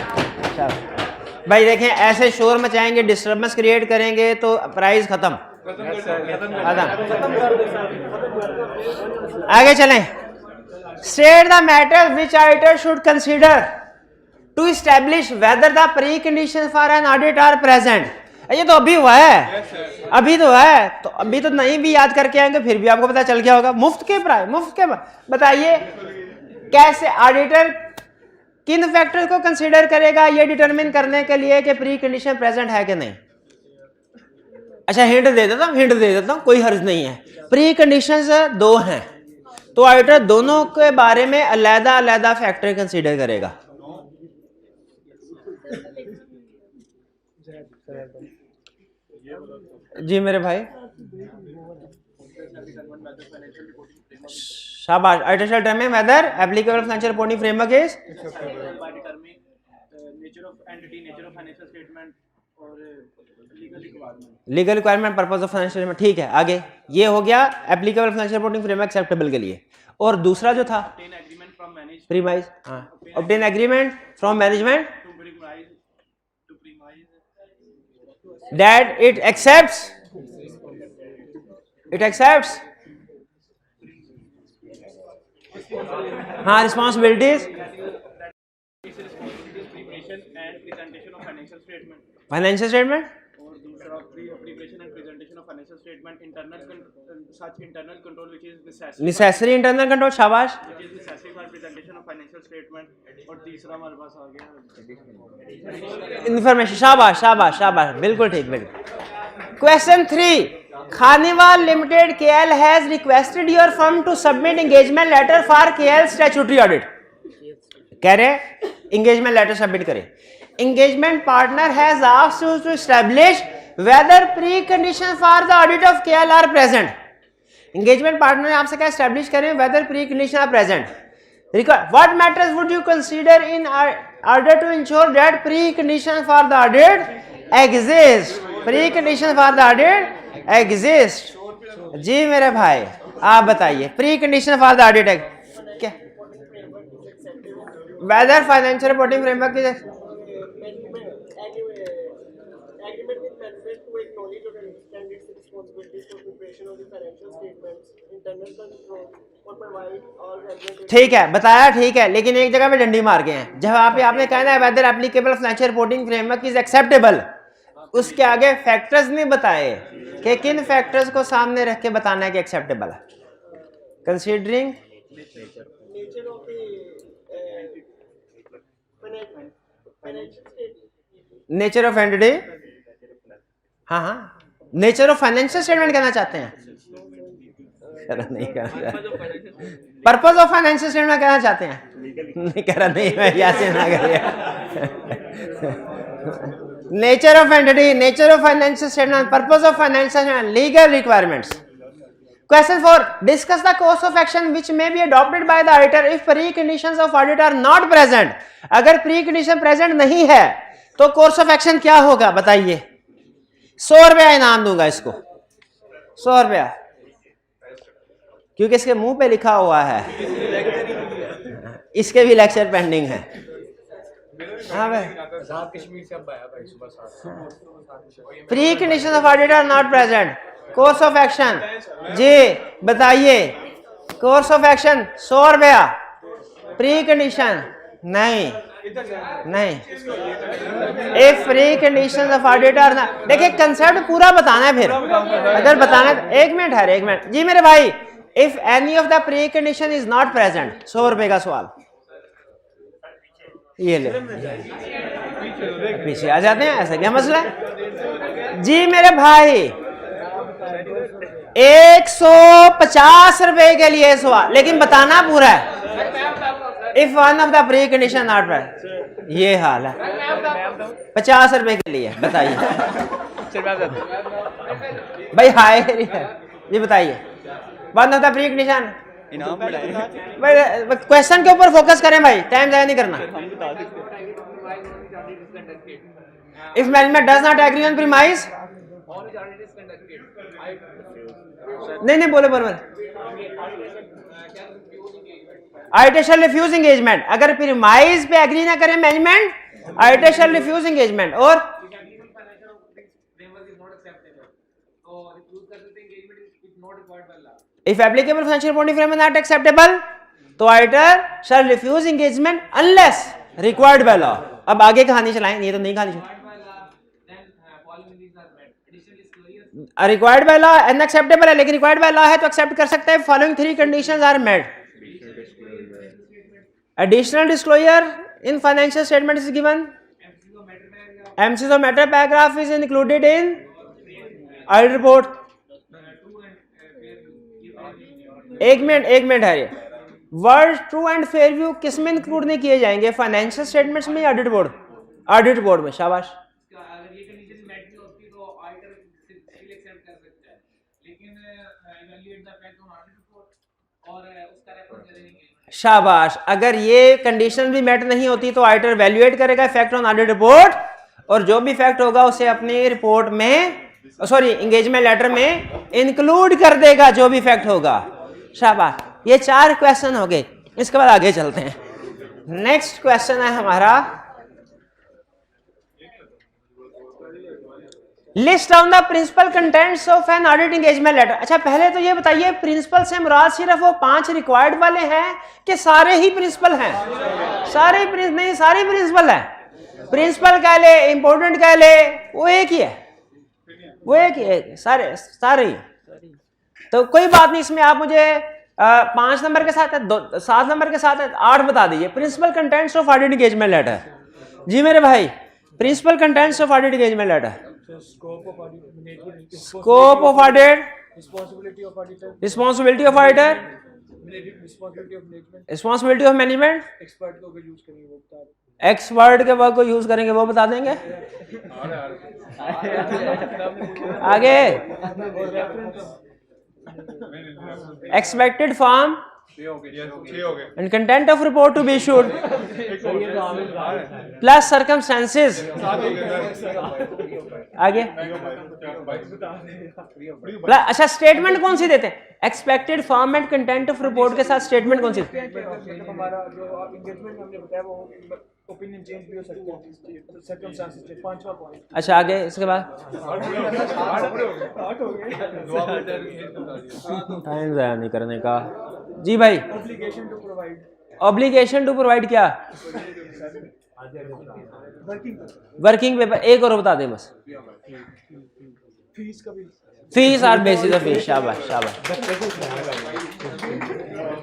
भाई देखें, ऐसे शोर मचाएंगे, डिस्टर्बेंस क्रिएट करेंगे तो प्राइस खत्म। आगे चलें। State the matter which auditor should consider to establish whether the precondition for an audit are present. ये तो अभी हुआ है, अभी तो है, तो अभी तो नहीं भी याद करके आएंगे फिर भी आपको पता चल गया होगा। मुफ्त के प्राइस, मुफ्त के, बताइए कैसे ऑडिटर किन फैक्टर्स को कंसीडर करेगा ये डिटरमिन करने के लिए कि प्री कंडीशन प्रेजेंट है कि नहीं। अच्छा, हिंट दे देता हूं, कोई हर्ज नहीं है। प्री कंडीशंस दो हैं तो ऑडिटर दोनों के बारे में अलग अलग फैक्टर कंसीडर करेगा। जी मेरे भाई, शाबाश। Auditor shall determine whether applicable financial reporting framework is nature of entity, nature of financial statement और legal requirement purpose of financial statement, ठीक है। आगे ये हो गया applicable financial reporting framework acceptable के लिए। और दूसरा जो था प्रीमाइज, हाँ, obtain agreement from management that it accepts हाँ रिस्पॉन्सिबिलिटीज फाइनेंशियल स्टेटमेंट और दूसरा preparation and presentation of financial statement internal control which is necessary internal control, शाबाश। Necessary for presentation of financial statement. और तीसरा हमारे पास आ गया इंफॉर्मेशन, शाबाश शाबाश शाबाश, बिल्कुल ठीक, बिल्कुल। Question 3, Khaniwal limited KL has requested your firm to submit engagement letter for KL statutory audit. कह रहे एंगेजमेंट लेटर सबमिट करें। Engagement partner has asked you to establish whether precondition for the audit of KL are present. Engagement partner ने आपसे क्या establish करें whether precondition are present. What matters would you consider in order to ensure that precondition for the audit exist. Precondition for the audit exist. जी मेरे भाई आप बताइए precondition for the audit क्या, whether financial reporting framework की ठीक है बताया, ठीक है, लेकिन एक जगह पे डंडी मार गए हैं। जब आपने कहना है whether applicable financial reporting framework is acceptable, उसके आगे फैक्टर्स नहीं बताए कि किन फैक्टर्स को सामने रख के बताना है कि एक्सेप्टेबल है। कंसीडरिंग नेचर ऑफ एंटिटी, हाँ हाँ नेचर ऑफ फाइनेंशियल स्टेटमेंट कहना चाहते हैं, नहीं कहना, पर्पस ऑफ फाइनेंशियल स्टेटमेंट कहना चाहते हैं, नहीं कह रहा, नहीं मैं ऐसे ना करिए। Nature of entity, nature of financial statement, purpose of financial statement, legal requirements. Question 4, discuss the course of action which may be adopted by the auditor if preconditions of audit are not present। अगर precondition present नहीं है तो course of action क्या होगा बताइए। 100 रुपया इनाम दूंगा इसको, 100 रुपया, क्योंकि इसके मुंह पे लिखा हुआ है, इसके भी लेक्चर पेंडिंग है। हाँ भाई, preconditions of audit are not present, course of action जी बताइए। कोर्स ऑफ एक्शन 100 रुपया, प्री कंडीशन नहीं, if precondition of audit are ना, देखिए कंसेप्ट पूरा बताना है। फिर अगर बताना है, एक मिनट है, एक मिनट जी मेरे भाई। If any of the pre condition is not present, 100 रुपए का सवाल, ये ले पीछे आ जाते हैं, ऐसा क्या मसला है जी मेरे भाई। 150 रुपए के लिए सवाल, लेकिन बताना पूरा है। If one of the pre condition not present, ये हाल है। 50 रुपए के लिए बताइए भाई, हाय ये बताइए one of the precondition. Question के ऊपर फोकस करें भाई, टाइम जाया नहीं करना। If management does not agree on premise, नहीं बोले ऑडिटर शैल रिफ्यूज एंगेजमेंट। अगर प्रीमाइस पे एग्री ना करे management, auditor shall refuse engagement. और if applicable financial reporting framework not acceptable, तो auditor shall refuse engagement unless required by law. अब आगे कहानी चलाएं, ये तो नहीं कहानी रिक्वायर्ड बाय लॉ अनएक्सेप्टेबल है, लेकिन रिक्वायर्ड बाय लॉ है तो एक्सेप्ट कर सकते हैं। Following 3 conditions are met. Additional disclosure in financial statement is given, emphasis of matter paragraph is included in audit report. एक मिनट है, ये word true and fair view किस में इंक्लूड नहीं किए जाएंगे, फाइनेंशियल स्टेटमेंट्स में, ऑडिट बोर्ड में। शाबाश, शाबाश। अगर ये कंडीशन भी मेट नहीं होती तो ऑडिटर वैल्यूएट करेगा इफेक्ट ऑन ऑडिट रिपोर्ट, और जो भी फैक्ट होगा उसे अपनी रिपोर्ट में, सॉरी एंगेजमेंट लेटर में इंक्लूड कर देगा जो भी फैक्ट होगा। शाबाश, ये 4 क्वेश्चन हो गए। इसके बाद आगे चलते हैं। नेक्स्ट क्वेश्चन है हमारा, list down the principal contents of an audit engagement letter. अच्छा पहले तो ये बताइए, प्रिंसिपल से मुराद सिर्फ वो 5 रिक्वायर्ड वाले हैं कि सारे ही प्रिंसिपल हैं? सारे नहीं, सारे प्रिंसिपल हैं। प्रिंसिपल कह ले, इंपॉर्टेंट कह ले, वो एक ही है, वो एक ही है, सारे सारे ही। तो कोई बात नहीं, इसमें आप मुझे 5 नंबर के साथ है, 7 नंबर के साथ है, 8 बता दीजिए। Principal contents of audit engagement letter. जी मेरे भाई, principal contents of audit engagement letter. Scope of audit, scope of audit, responsibility of auditor, responsibility of auditor, responsibility of management, responsibility of management. expert को अगर use करेंगे वो बता दें। Expert के वर्क को यूज करेंगे वो बता देंगे। आगे, expected form and content of report to be issued plus circumstances. आगे, अच्छा स्टेटमेंट कौन सी देते हैं? Expected form and content of report के साथ स्टेटमेंट कौन सी? हमारा जो एंगेजमेंट हमने बताया वो ओपिनियन चेंज भी हो सकता है, सर्कमस्टेंसेस चेंज। 5वां पॉइंट। अच्छा आगे, इसके बाद टाइम ज़ाया नहीं करने का। जी भाई, obligation to provide, obligation to provide क्या? Working paper. एक और बता दे बस। फीस का भी, फीस और बेसिस ऑफ फीस। शाबाश शाबाश।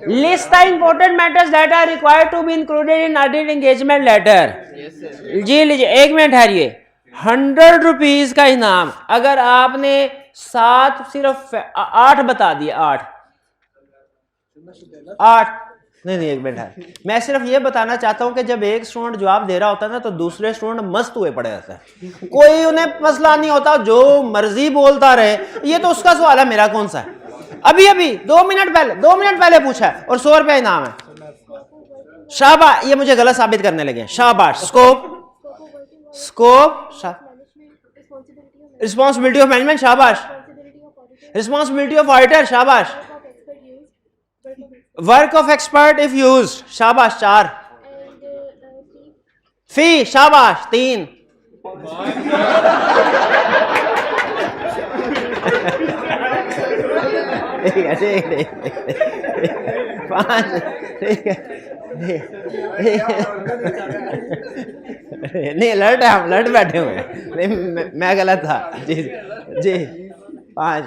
List the important matters that are required to be included in audit engagement letter. जी लीजिए, 1 मिनट ठहरिए। 100 रुपीज का इनाम। अगर आपने 7 सिर्फ 8 बता दिए, 8 नहीं 1 मिनट है। मैं सिर्फ ये बताना चाहता हूं कि जब एक स्टूडेंट जवाब दे रहा होता है ना, तो दूसरे स्टूडेंट मस्त हुए पड़े रहते हैं। कोई उन्हें मसला नहीं होता, जो मर्जी बोलता रहे। ये तो उसका सवाल है, मेरा कौन सा है? अभी 2 मिनट पहले पूछा है और 100 रुपया इनाम है। शाबाश, ये मुझे गलत साबित करने लगे। शाबाश। Scope, responsibility of management. शाबाश। Responsibility of auditor. शाबाश। Work of expert if use. शाबाश। 4। फी। शाबाश। 3। ठीक है 5। ठीक है नहीं, अलर्ट है, हम अलर्ट बैठे हुए हैं। नहीं मैं गलत था। जी जी 5।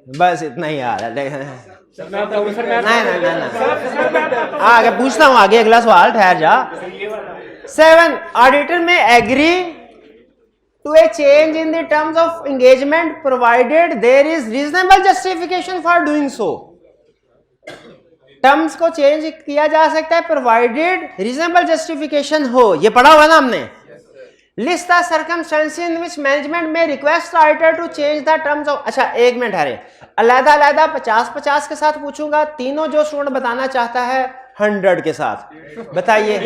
बस इतना ही यार। नहीं आगे पूछता हूँ, आगे अगला सवाल, ठहर जा। 7 auditor may agree to a change in the terms of engagement provided there is reasonable justification for doing so. Terms को चेंज किया जा सकता है प्रोवाइडेड रीजनेबल जस्टिफिकेशन हो। ये पढ़ा हुआ ना हमने। List the circumstances in which management may request auditor to change the terms of. अच्छा 1 मिनट है, अलग-अलग 50-50 के साथ पूछूंगा। तीनों जो स्टूडेंट बताना चाहता है 100 के साथ बताइए।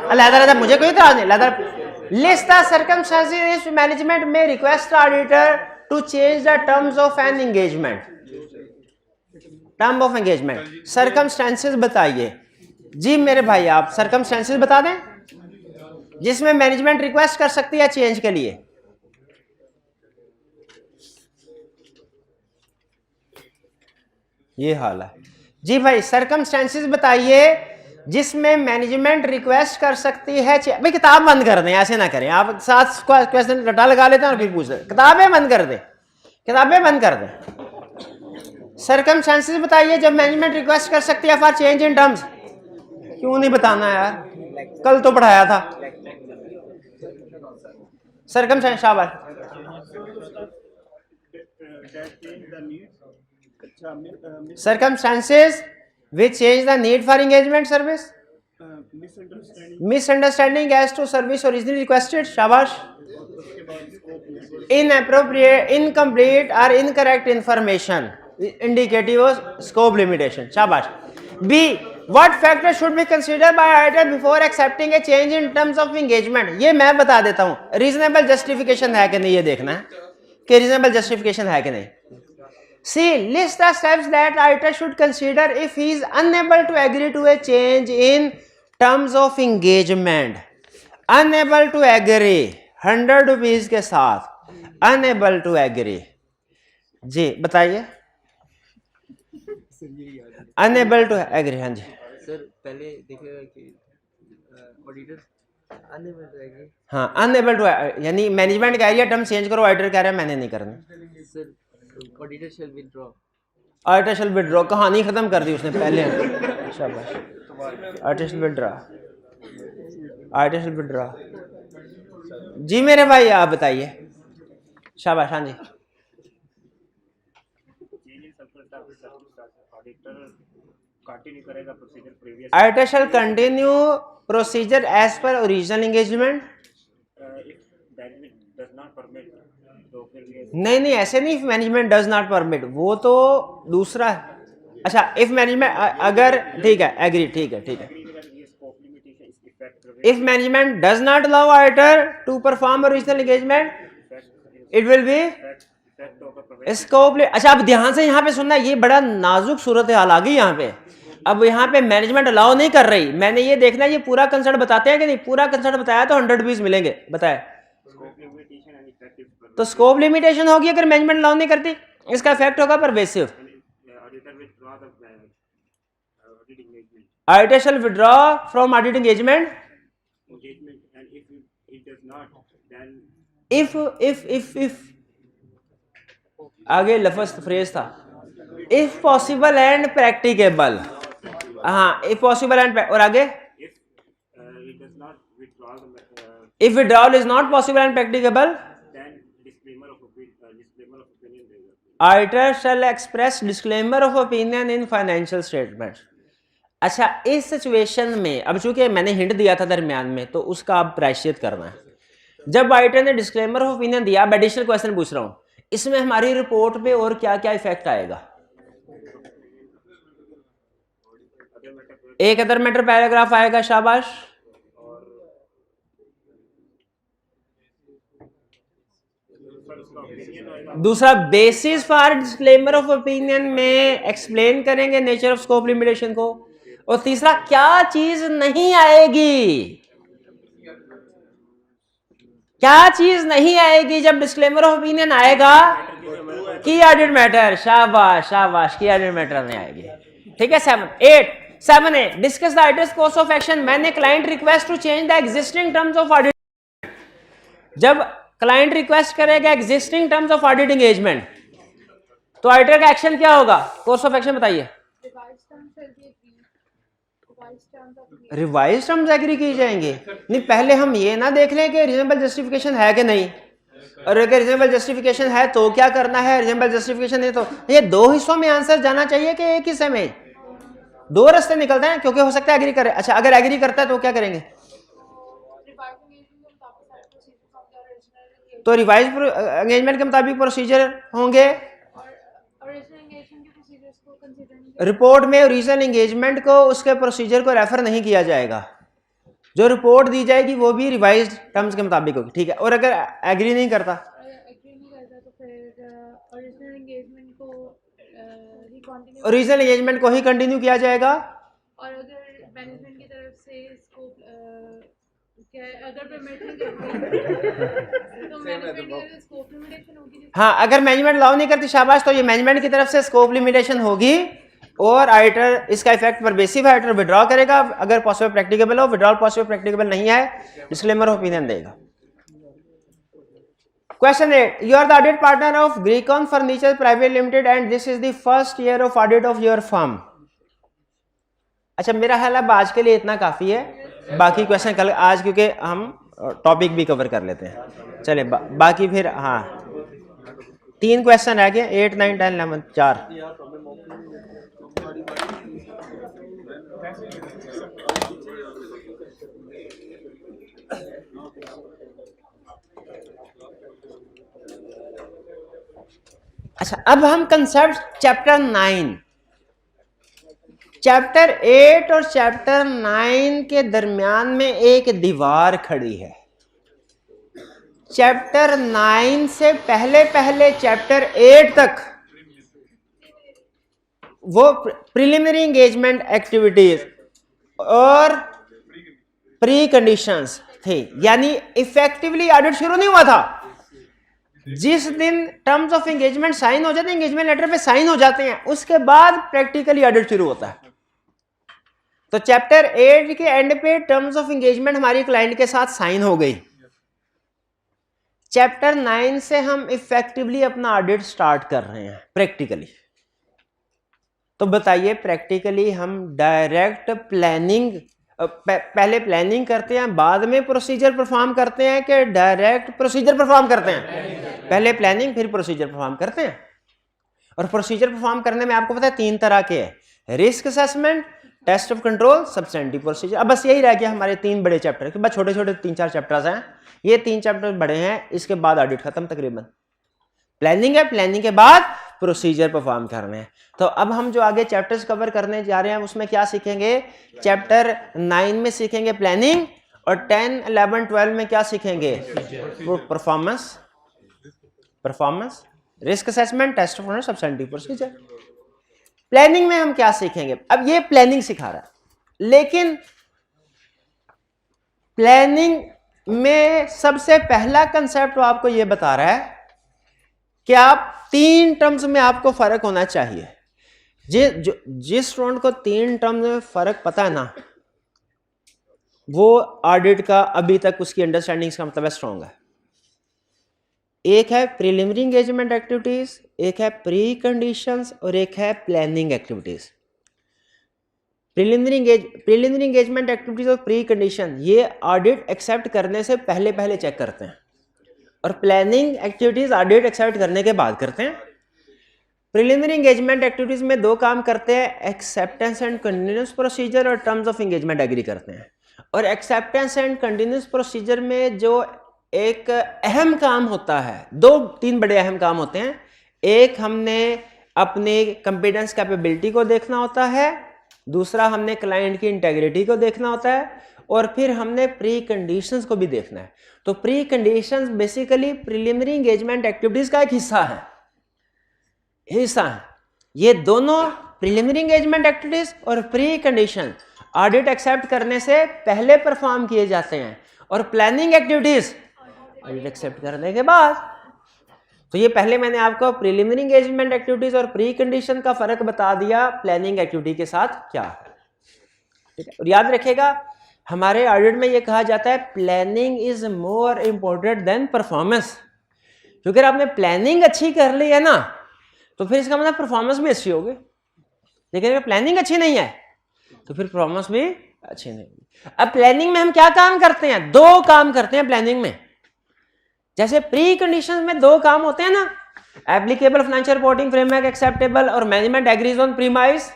अलग-अलग मुझे कोई इतराज नहीं। List the circumstances management may request auditor to change the terms of an engagement. Term of engagement, circumstances बताइए। जी मेरे भाई, आप सर्कमस्टेंसेस बता दें जिसमें मैनेजमेंट रिक्वेस्ट कर सकती है चेंज के लिए। ये हाल है। जी भाई, सर्कमस्टेंसेस बताइए जिसमें मैनेजमेंट रिक्वेस्ट कर सकती है। भाई किताब बंद कर दें, ऐसे ना करें। आप 7 क्वेश्चन रटा लगा लेते हैं और फिर पूछ रहे। किताबें बंद कर दें, किताबें बंद कर दें। सर्कमस्टेंसेस बताइए जब मैनेजमेंट रिक्वेस्ट कर सकती है फॉर चेंज इन टर्म्स। क्यों नहीं बताना यार, कल तो पढ़ाया था। सर्कमस्टेंस। शाबाश। Circumstances which change the need for engagement service. Misunderstanding as to service originally requested. Shabash. Inappropriate, incomplete or incorrect information indicative of scope limitation. Shabash. B. What factors should be considered by auditor before accepting a change in terms of engagement? ये मैं बता देता हूँ. Reasonable justification है कि नहीं, ये देखना है कि reasonable justification है कि नहीं. See, list the steps that auditor should consider if he is unable to agree to a change in terms of engagement. Unable to agree 100 rupees के साथ. Unable to agree. जी बताइए. Unable to agree. हाँ जी sir पहले देखिएगा कि auditor unable to agree. हाँ, unable to, यानी management कह रही है टर्म चेंज करो, ऑडिटर कह रहा है मैंने नहीं करना. Sir auditor shall withdraw. Auditor shall withdraw, कहानी खत्म कर दी उसने पहले. शाबाश. Auditor shall withdraw. Auditor shall withdraw. जी मेरे भाई आप बताइए. शाबाश. हाँ जी. Auditor shall continue procedure as per original engagement. नहीं नहीं ऐसे नहीं. if management does not permit, वो तो दूसरा है. अच्छा, if management अगर ठीक है एग्री, ठीक है ठीक है. if management does not allow auditor to perform original engagement, it will be scope. अच्छा अब ध्यान से यहाँ पे सुनना, ये बड़ा नाजुक सूरत हाल आ गई यहाँ पे. अब यहाँ पे मैनेजमेंट अलाउ नहीं कर रही, मैंने ये देखना ये पूरा कंसर्ट बताते हैं कि नहीं. पूरा कंसर्ट बताया तो 100 रुपीज मिलेंगे. बताया तो स्कोप लिमिटेशन होगी अगर मैनेजमेंट अलाउ नहीं करती. इसका इफेक्ट होगा pervasive. Auditor shall withdraw from audit engagement if आगे लफ्ज फ्रेज था इफ पॉसिबल एंड प्रैक्टिकेबल. हाँ, इफ पॉसिबल एंड, और आगे if withdrawal is not possible and practicable, auditor shall express disclaimer of opinion in financial statements. अच्छा, इस situation में अब चूंकि मैंने हिंट दिया था दरमियान में, तो उसका आप प्रायश्चित करना है. जब ऑडिटर ने डिस्क्लेमर ऑफ ओपिनियन दिया, अब एडिशनल क्वेश्चन पूछ रहा हूं, इसमें हमारी रिपोर्ट पे और क्या क्या इफेक्ट आएगा. एक अदर मैटर पैराग्राफ आएगा. शाबाश. दूसरा basis for disclaimer of opinion में एक्सप्लेन करेंगे नेचर ऑफ स्कोप लिमिटेशन को. और तीसरा क्या चीज नहीं आएगी, क्या चीज नहीं आएगी जब डिस्क्लेमर ऑफ ओपिनियन आएगा. की ऑडिट मैटर. शाबाश शाबाश, की ऑडिट मैटर नहीं आएगी. ठीक है. 7 a discuss the auditor's course of action man a client request to change the existing terms of audit. जब क्लाइंट रिक्वेस्ट करेगा existing terms of audit engagement, तो ऑडिटर का एक्शन क्या होगा. कोर्स ऑफ एक्शन बताइए. रिवाइज टर्म्स एग्री की जाएंगे. नहीं, पहले हम ये ना देख लें कि रीजनेबल जस्टिफिकेशन है कि नहीं, और अगर रीजनेबल जस्टिफिकेशन है तो क्या करना है, रीजनेबल जस्टिफिकेशन नहीं तो. ये दो हिस्सों में आंसर जाना चाहिए कि एक हिस्से में. दो रास्ते निकलते हैं, क्योंकि हो सकता है एग्री करे. अच्छा, अगर एग्री करता है तो क्या करेंगे. तो रिवाइज एंगेजमेंट के मुताबिक प्रोसीजर होंगे. रिपोर्ट में ओरिजिनल एंगेजमेंट को, उसके प्रोसीजर को रेफर नहीं किया जाएगा. जो रिपोर्ट दी जाएगी वो भी रिवाइज्ड टर्म्स के मुताबिक होगी. ठीक है. और अगर एग्री नहीं करता तो फिर ओरिजिनल एंगेजमेंट को ही कंटिन्यू किया जाएगा. और अगर मैनेजमेंट की तरफ से इसको अगर परमिट नहीं करते तो मैनेजमेंट की तरफ से स्कोप लिमिटेशन होगी. हाँ, अगर मैनेजमेंट अलाउ नहीं करती, शाबाश, तो ये मैनेजमेंट की तरफ से स्कोप लिमिटेशन होगी. और ऑडिटर इसका इफेक्ट परवेसिव है, ऑडिटर विड्रॉ करेगा अगर पॉसिबल प्रैक्टिकेबल हो. विड्रॉल पॉसिबल प्रैक्टिकेबल नहीं है, डिस्क्लेमर ऑफ ओपिनियन देगा. Question 8. You are the audit partner of Greekon furniture private limited and this is the first year of audit of your firm. अच्छा, मेरा ख्याल है आज के लिए इतना काफी है. बाकी क्वेश्चन कल आज, क्योंकि हम टॉपिक भी कवर कर लेते हैं. चले बाकी फिर. हाँ, 3 क्वेश्चन रह गए. 8, 9, 10, 11, 4. अच्छा, अब हम कंसेप्ट चैप्टर 9 चैप्टर 8 और चैप्टर 9 के दरमियान में एक दीवार खड़ी है। चैप्टर 9 से पहले पहले चैप्टर 8 तक वो प्रिलिमिनरी एंगेजमेंट एक्टिविटीज और प्री कंडीशंस थे, यानी इफेक्टिवली ऑडिट शुरू नहीं हुआ था। जिस दिन टर्म्स ऑफ एंगेजमेंट साइन हो जाते हैं, एंगेजमेंट लेटर पे साइन हो जाते हैं, उसके बाद प्रैक्टिकली ऑडिट शुरू होता है। तो चैप्टर 8 के एंड पे टर्म्स ऑफ एंगेजमेंट हमारी क्लाइंट के साथ साइन हो गई। चैप्टर 9 से हम इफेक्टिवली अपना ऑडिट स्टार्ट कर रहे हैं प्रैक्टिकली। तो बताइए, प्रैक्टिकली हम डायरेक्ट प्लानिंग, पहले प्लानिंग करते हैं बाद में प्रोसीजर परफॉर्म करते हैं कि डायरेक्ट प्रोसीजर परफॉर्म करते हैं? पहले प्लानिंग फिर प्रोसीजर परफॉर्म करते हैं। और प्रोसीजर परफॉर्म करने में आपको पता है 3 तरह के हैं, risk assessment, test of control, substantive procedure. अब बस यही रह गया हमारे 3 बड़े चैप्टर के बाद छोटे छोटे 3-4 चैप्टर्स हैं। ये 3 चैप्टर बड़े हैं, इसके बाद ऑडिट खत्म तकरीबन। प्लानिंग है, प्लानिंग के बाद प्रोसीजर परफॉर्म करने हैं। तो अब हम जो आगे चैप्टर्स कवर करने जा रहे हैं उसमें क्या सीखेंगे? चैप्टर 9 में सीखेंगे प्लानिंग, और 10, 11, 12 में क्या सीखेंगे? वो performance, risk assessment, test of control, substantive procedure. Planning में हम क्या सीखेंगे? अब ये प्लानिंग सिखा रहा है, लेकिन प्लानिंग में सबसे पहला कंसेप्ट वो आपको ये बता रहा है कि आप 3 टर्म्स में आपको फर्क होना चाहिए। जिस स्टूडेंट को 3 टर्म्स में फर्क पता है ना, वो ऑडिट का अभी तक उसकी अंडरस्टैंडिंग का मतलब स्ट्रॉन्ग है। एक है प्रिलिमिनरी एंगेजमेंट एक्टिविटीज, एक है प्री कंडीशंस, और एक है planning activities. Preliminary engagement activities और प्री कंडीशन ये ऑडिट एक्सेप्ट करने से पहले पहले चेक करते हैं, और प्लानिंग एक्टिविटीज ऑडिट एक्सेप्ट करने के बाद करते हैं। प्रिलिमिनरी एंगेजमेंट एक्टिविटीज में 2 काम करते हैं, एक्सेप्टेंस एंड कंटिन्यूअस प्रोसीजर और टर्म्स ऑफ एंगेजमेंट एग्री करते हैं। और एक्सेप्टेंस एंड कंटिन्यूअस प्रोसीजर में जो एक अहम काम होता है, 2-3 बड़े अहम काम होते हैं। एक, हमने अपने कंपिटेंस कैपेबिलिटी को देखना होता है, दूसरा हमने क्लाइंट की इंटेग्रिटी को देखना होता है, और फिर हमने प्री कंडीशंस को भी देखना है। तो pre conditions basically preliminary engagement activities का एक हिस्सा है। ये दोनों प्रिलिमिनरी एंगेजमेंट एक्टिविटीज और प्री कंडीशन ऑडिट एक्सेप्ट करने से पहले परफॉर्म किए जाते हैं, और प्लानिंग एक्टिविटीज ऑडिट एक्सेप्ट करने के बाद। तो ये पहले मैंने आपको प्रिलिमिनरी एंगेजमेंट एक्टिविटीज और प्री कंडीशन का फर्क बता दिया प्लानिंग एक्टिविटी के साथ क्या है, ठीक है। और याद रखिएगा, हमारे ऑडिट में ये कहा जाता है planning is more important than performance. क्योंकि अगर आपने प्लानिंग अच्छी कर ली है ना, तो फिर इसका मतलब परफॉर्मेंस भी अच्छी होगी। लेकिन अगर प्लानिंग अच्छी नहीं है तो फिर परफॉर्मेंस भी अच्छी नहीं होगी। अब प्लानिंग में हम क्या काम करते हैं? 2 काम करते हैं प्लानिंग में। जैसे प्री कंडीशंस में 2 काम होते हैं ना, applicable financial reporting framework acceptable और management agrees on premise.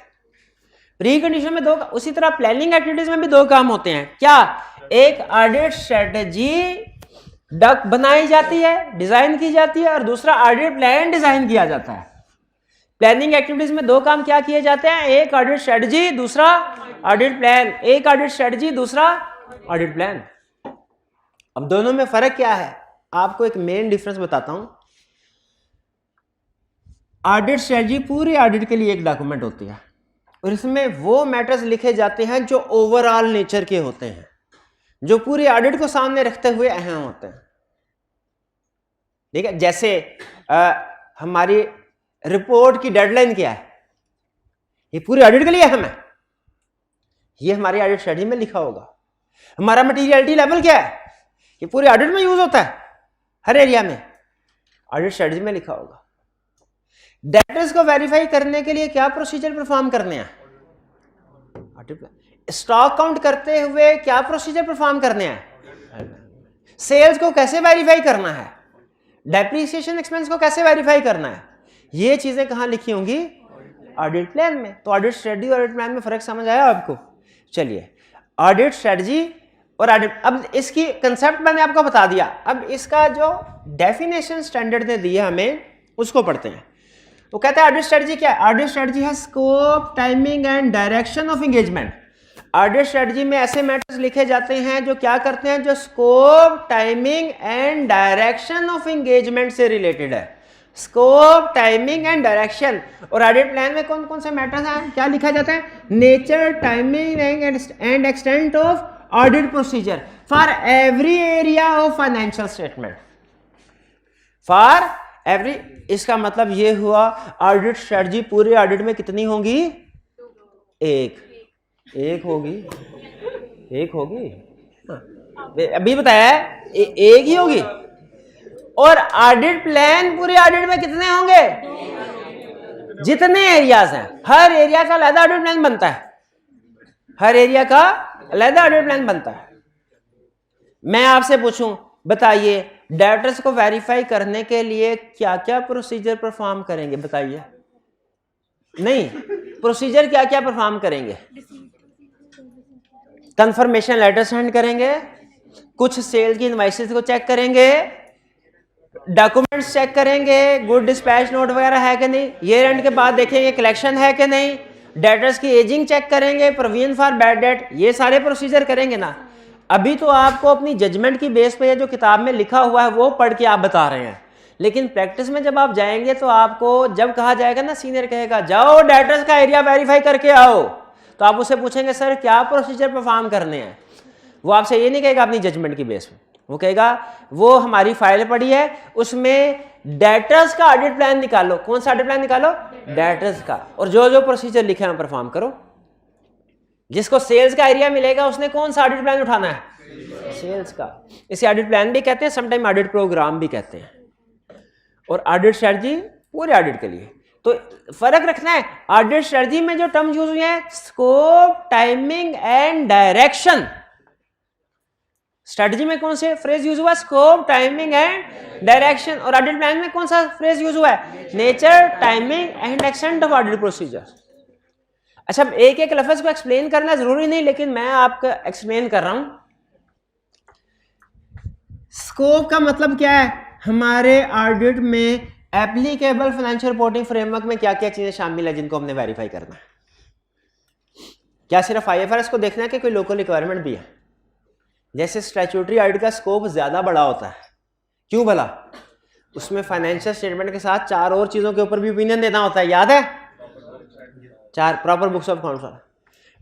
Precondition में 2, उसी तरह प्लानिंग एक्टिविटीज में भी 2 काम होते हैं। क्या? एक ऑडिट स्ट्रेटजी डक बनाई जाती है, डिजाइन की जाती है, और दूसरा ऑडिट प्लान डिजाइन किया जाता है। प्लानिंग एक्टिविटीज में 2 काम क्या किए जाते हैं? एक ऑडिट स्ट्रेटजी, दूसरा ऑडिट प्लान। एक ऑडिट स्ट्रेटजी, दूसरा ऑडिट प्लान। अब दोनों में फर्क क्या है? आपको एक मेन डिफरेंस बताता हूं। ऑडिट स्ट्रेटजी पूरे ऑडिट के लिए एक डॉक्यूमेंट होती है, और इसमें वो मैटर्स लिखे जाते हैं जो ओवरऑल नेचर के होते हैं, जो पूरे ऑडिट को सामने रखते हुए अहम होते हैं, ठीक है। जैसे हमारी रिपोर्ट की डेडलाइन क्या है, ये पूरे ऑडिट के लिए अहम है, ये हमारी ऑडिट स्ट्रेटजी में लिखा होगा। हमारा मटीरियलिटी लेवल क्या है, ये पूरे ऑडिट में यूज होता है, हर एरिया में ऑडिट स्ट्रेटजी में लिखा होगा। डेटर्स को वेरीफाई करने के लिए क्या प्रोसीजर परफॉर्म करने हैं? Audit plan. स्टॉक काउंट करते हुए क्या प्रोसीजर परफॉर्म करने हैं? सेल्स को कैसे वेरीफाई करना है? डेप्रिसिएशन एक्सपेंस को कैसे वेरीफाई करना है? ये चीजें कहां लिखी होंगी? ऑडिट प्लान में। तो ऑडिट स्ट्रेटजी और ऑडिट प्लान में फर्क समझ आया आपको? चलिए, ऑडिट स्ट्रेटजी और ऑडिट, अब इसकी कंसेप्ट मैंने आपको बता दिया। अब इसका जो डेफिनेशन स्टैंडर्ड ने दिया हमें, उसको पढ़ते हैं। वो कहता है ऑडिट स्ट्रेटजी क्या है? ऑडिट स्ट्रेटजी है scope, timing and direction of engagement. Audit strategy में ऐसे मैटर्स लिखे जाते हैं जो क्या करते हैं, जो scope, timing and direction of engagement से रिलेटेड है। Scope, timing and direction. और ऑडिट प्लान में कौन कौन से मैटर्स हैं, क्या लिखा जाता है? Nature, timing and extent of audit procedure for every area of financial statement. For every, इसका मतलब ये हुआ ऑडिट स्ट्रेटजी पूरे ऑडिट में कितनी होंगी? एक होगी। अभी बताया एक ही होगी। और ऑडिट प्लान पूरे ऑडिट में कितने होंगे? जितने एरियाज हैं, हर एरिया का अलग ऑडिट प्लान बनता है। हर एरिया का अलग ऑडिट प्लान बनता है। मैं आपसे पूछूं, बताइए डायरेक्टर्स को वेरीफाई करने के लिए क्या क्या प्रोसीजर परफॉर्म करेंगे? बताइए। नहीं, प्रोसीजर क्या क्या परफॉर्म करेंगे? कंफर्मेशन लेटर सेंड करेंगे, कुछ सेल की इनवॉइसेस को चेक करेंगे, डॉक्यूमेंट्स चेक करेंगे, गुड डिस्पैच नोट वगैरह है कि नहीं, ईयर एंड के बाद देखेंगे कलेक्शन है कि नहीं, डेटर्स की एजिंग चेक करेंगे, प्रोविजन फॉर बैड डेट, ये सारे प्रोसीजर करेंगे ना। अभी तो आपको अपनी जजमेंट की बेस पे जो किताब में लिखा हुआ है वो पढ़ के आप बता रहे हैं, लेकिन प्रैक्टिस में जब आप जाएंगे तो आपको जब कहा जाएगा ना, सीनियर कहेगा जाओ डेटर्स का एरिया वेरीफाई करके आओ, तो आप उससे पूछेंगे सर क्या प्रोसीजर परफॉर्म करने हैं। वो आपसे ये नहीं कहेगा अपनी जजमेंट की बेस पे, वो कहेगा वो हमारी फाइल पड़ी है उसमें डेटर्स का ऑडिट प्लान निकालो। कौन सा ऑडिट प्लान निकालो? डेटर्स का। और जो जो प्रोसीजर लिखे हैं परफॉर्म करो। जिसको सेल्स का एरिया मिलेगा उसने कौन सा ऑडिट प्लान उठाना है? सेल्स का। इसे ऑडिट प्लान भी कहते हैं, समटाइम ऑडिट प्रोग्राम भी कहते हैं। और ऑडिट स्ट्रेटजी पूरे ऑडिट के लिए। तो फर्क रखना है, ऑडिट स्ट्रेटजी में जो टर्म यूज हुए हैं scope, timing and direction. Strategy में कौन से फ्रेज यूज हुआ? Scope, timing and direction. और ऑडिट प्लान में कौन सा फ्रेज यूज हुआ है? Nature, timing and extent of audit procedure. अच्छा, एक एक लफ्ज को एक्सप्लेन करना जरूरी नहीं, लेकिन मैं आपको एक्सप्लेन कर रहा हूं। स्कोप का मतलब क्या है? हमारे ऑडिट में एप्लीकेबल फाइनेंशियल रिपोर्टिंग फ्रेमवर्क में क्या क्या चीजें शामिल है जिनको हमने वेरीफाई करना है। क्या सिर्फ आईएफआरएस को देखना है कि कोई लोकल रिक्वायरमेंट भी है? जैसे स्टैट्यूटरी ऑडिट का स्कोप ज्यादा बड़ा होता है, क्यों भला? उसमें फाइनेंशियल स्टेटमेंट के साथ 4 और चीजों के ऊपर भी ओपिनियन देना होता है, याद है? 4 proper books of accounts.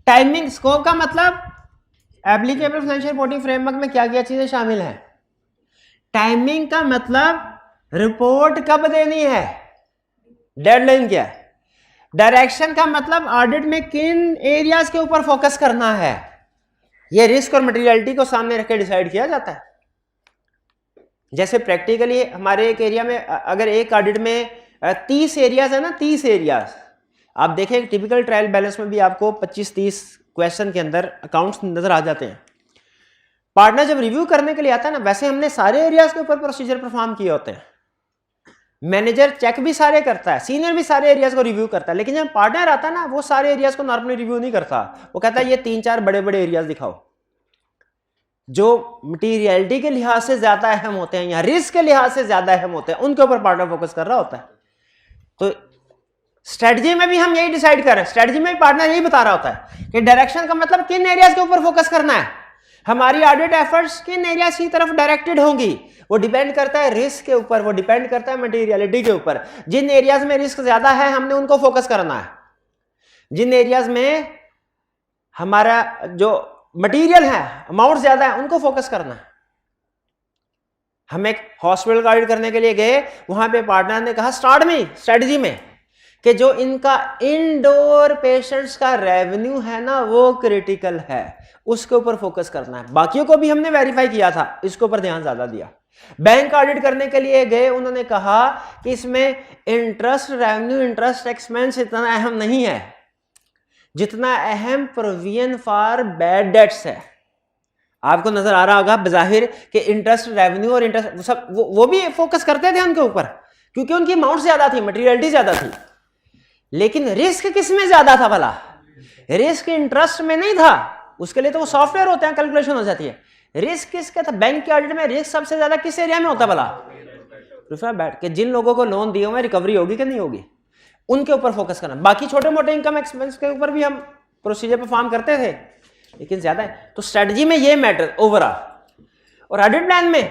Timing scope का मतलब एप्लीकेबल फाइनेंशियल रिपोर्टिंग फ्रेमवर्क में क्या क्या चीजें शामिल है। टाइमिंग का मतलब रिपोर्ट कब देनी है, डेडलाइन क्या है। डायरेक्शन का मतलब ऑडिट में किन एरियाज के ऊपर फोकस करना है, ये रिस्क और मटेरियलिटी को सामने रख के डिसाइड किया जाता है। जैसे प्रैक्टिकली हमारे एक एरिया में अगर एक ऑडिट में 30 एरियाज है ना, 30 एरियाज आप देखें, टिपिकल ट्रायल बैलेंस में भी आपको 25-30 क्वेश्चन के अंदर अकाउंट्स नजर आ जाते हैं। पार्टनर जब रिव्यू करने के लिए आता है ना, वैसे हमने सारे एरियाज के ऊपर प्रोसीजर परफॉर्म किए होते हैं। मैनेजर चेक भी सारे करता है, सीनियर भी सारे एरियाज को रिव्यू करता है, लेकिन जब पार्टनर आता है ना, वो सारे एरियाज को नॉर्मली रिव्यू नहीं करता। वो कहता है ये 3-4 बड़े बड़े एरियाज दिखाओ जो मटीरियलिटी के लिहाज से ज्यादा अहम होते हैं या रिस्क के लिहाज से ज्यादा अहम होते हैं, उनके ऊपर पार्टनर फोकस कर रहा होता है। तो स्ट्रेटजी में भी हम यही डिसाइड कर रहे हैं, स्ट्रेटजी में भी पार्टनर यही बता रहा होता है कि डायरेक्शन का मतलब किन एरियाज के ऊपर फोकस करना है, हमारी ऑडिट एफर्ट्स किन एरियाज की तरफ डायरेक्टेड होंगी। वो डिपेंड करता है रिस्क के ऊपर, वो डिपेंड करता है मटेरियलिटी के ऊपर। जिन एरियाज में रिस्क ज्यादा है हमने उनको फोकस करना है, जिन एरियाज में हमारा जो मटेरियल है अमाउंट ज्यादा है उनको फोकस करना है। हम एक हॉस्पिटल का ऑडिट करने के लिए गए, वहां पे पार्टनर ने कहा स्टार्ट में स्ट्रेटजी में कि जो इनका इनडोर पेशेंट्स का रेवेन्यू है ना वो क्रिटिकल है, उसके ऊपर फोकस करना है। बाकियों को भी हमने वेरीफाई किया था, इसके ऊपर ध्यान ज्यादा दिया। बैंक ऑडिट करने के लिए गए, उन्होंने कहा कि इसमें इंटरेस्ट रेवेन्यू, इंटरेस्ट एक्सपेंस इतना अहम नहीं है जितना अहम प्रोविजन फॉर बैड डेट्स है। आपको नजर आ रहा होगा बजाहिर कि इंटरेस्ट रेवेन्यू और इंटरेस्ट सब वो भी फोकस करते थे उनके ऊपर, क्योंकि उनकी अमाउंट ज्यादा थी, मटेरियलिटी ज्यादा थी। लेकिन रिस्क किस में ज्यादा था भला? रिस्क इंटरेस्ट में नहीं था, उसके लिए तो वो सॉफ्टवेयर होते हैं, कैलकुलेशन हो जाती है। रिस्क किसका था? बैंक के ऑडिट में रिस्क सबसे ज्यादा किस एरिया में होता भला? प्रिफर बैड, कि जिन लोगों को लोन दिए हुए रिकवरी होगी कि नहीं होगी। उनके ऊपर फोकस करना। बाकी छोटे मोटे इनकम एक्सपेंस के ऊपर भी हम प्रोसीजर परफॉर्म करते थे, लेकिन ज्यादा है। तो स्ट्रेटजी में ये मैटर ओवरऑल, और ऑडिट प्लान में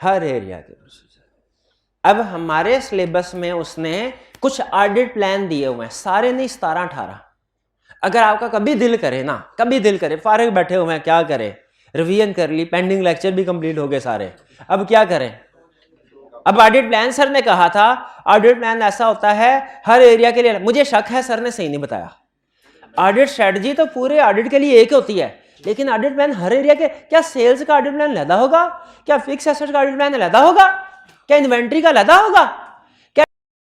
हर एरिया के प्रोसीजर। अब हमारे सिलेबस में उसने कुछ ऑडिट प्लान दिए हुए हैं, सारे नहीं 17-18। अगर आपका कभी दिल करे ना, कभी दिल करे, फारिग बैठे हुए हैं, क्या करें, रिवीजन कर ली, पेंडिंग लेक्चर भी कंप्लीट हो गए सारे, अब क्या करें। अब ऑडिट प्लान सर ने कहा था, ऑडिट प्लान ऐसा होता है हर एरिया के लिए। मुझे शक है सर ने सही नहीं बताया। ऑडिट स्ट्रेटजी तो पूरे ऑडिट के लिए एक होती है, लेकिन ऑडिट प्लान हर एरिया के, क्या सेल्स का ऑडिट प्लान अलग होगा, क्या फिक्स एसेट का ऑडिट प्लान अलग होगा, क्या इन्वेंट्री का अलग होगा, क्या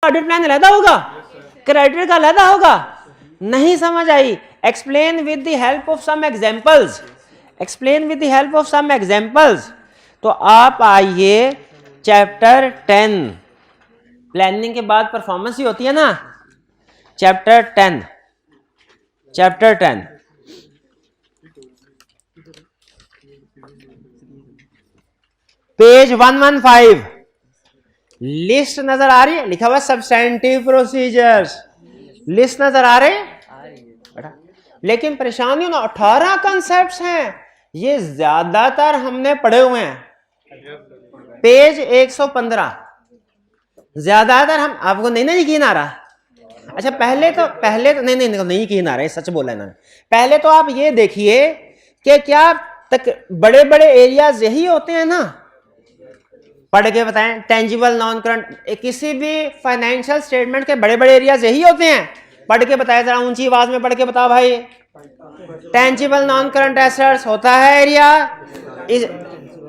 ऑडिट प्लान अलग होगा, क्रेडिट का अलग होगा। नहीं समझ आई? Explain with the help of some examples, explain with the help of some examples. तो आप आइए चैप्टर 10, प्लानिंग के बाद परफॉर्मेंस ही होती है ना, चैप्टर 10, चैप्टर 10 पेज 115, लिस्ट नजर आ रही है, लिखा हुआ सब्सटेंटिव प्रोसीजर्स, लिस्ट नजर आ रहे हैं। लेकिन परेशानी ना 18 कॉन्सेप्ट्स हैं, ये ज्यादातर हमने पढ़े हुए हैं। पेज 115 ज्यादातर हम, आपको नहीं यकीन आ रहा? अच्छा पहले तो नहीं यकीन आ रहा है, सच बोला इन्होंने। पहले तो आप ये देखिए कि क्या तक बड़े बड़े एरियाज यही होते हैं ना, पढ़ के बताएं। टेंजिबल नॉन करंट, किसी भी फाइनेंशियल स्टेटमेंट के बड़े बड़े एरियाज यही होते हैं, पढ़ के बताया, जरा ऊंची आवाज में पढ़ के बताओ भाई। टेंजिबल नॉन करंट एसेट्स होता है एरिया,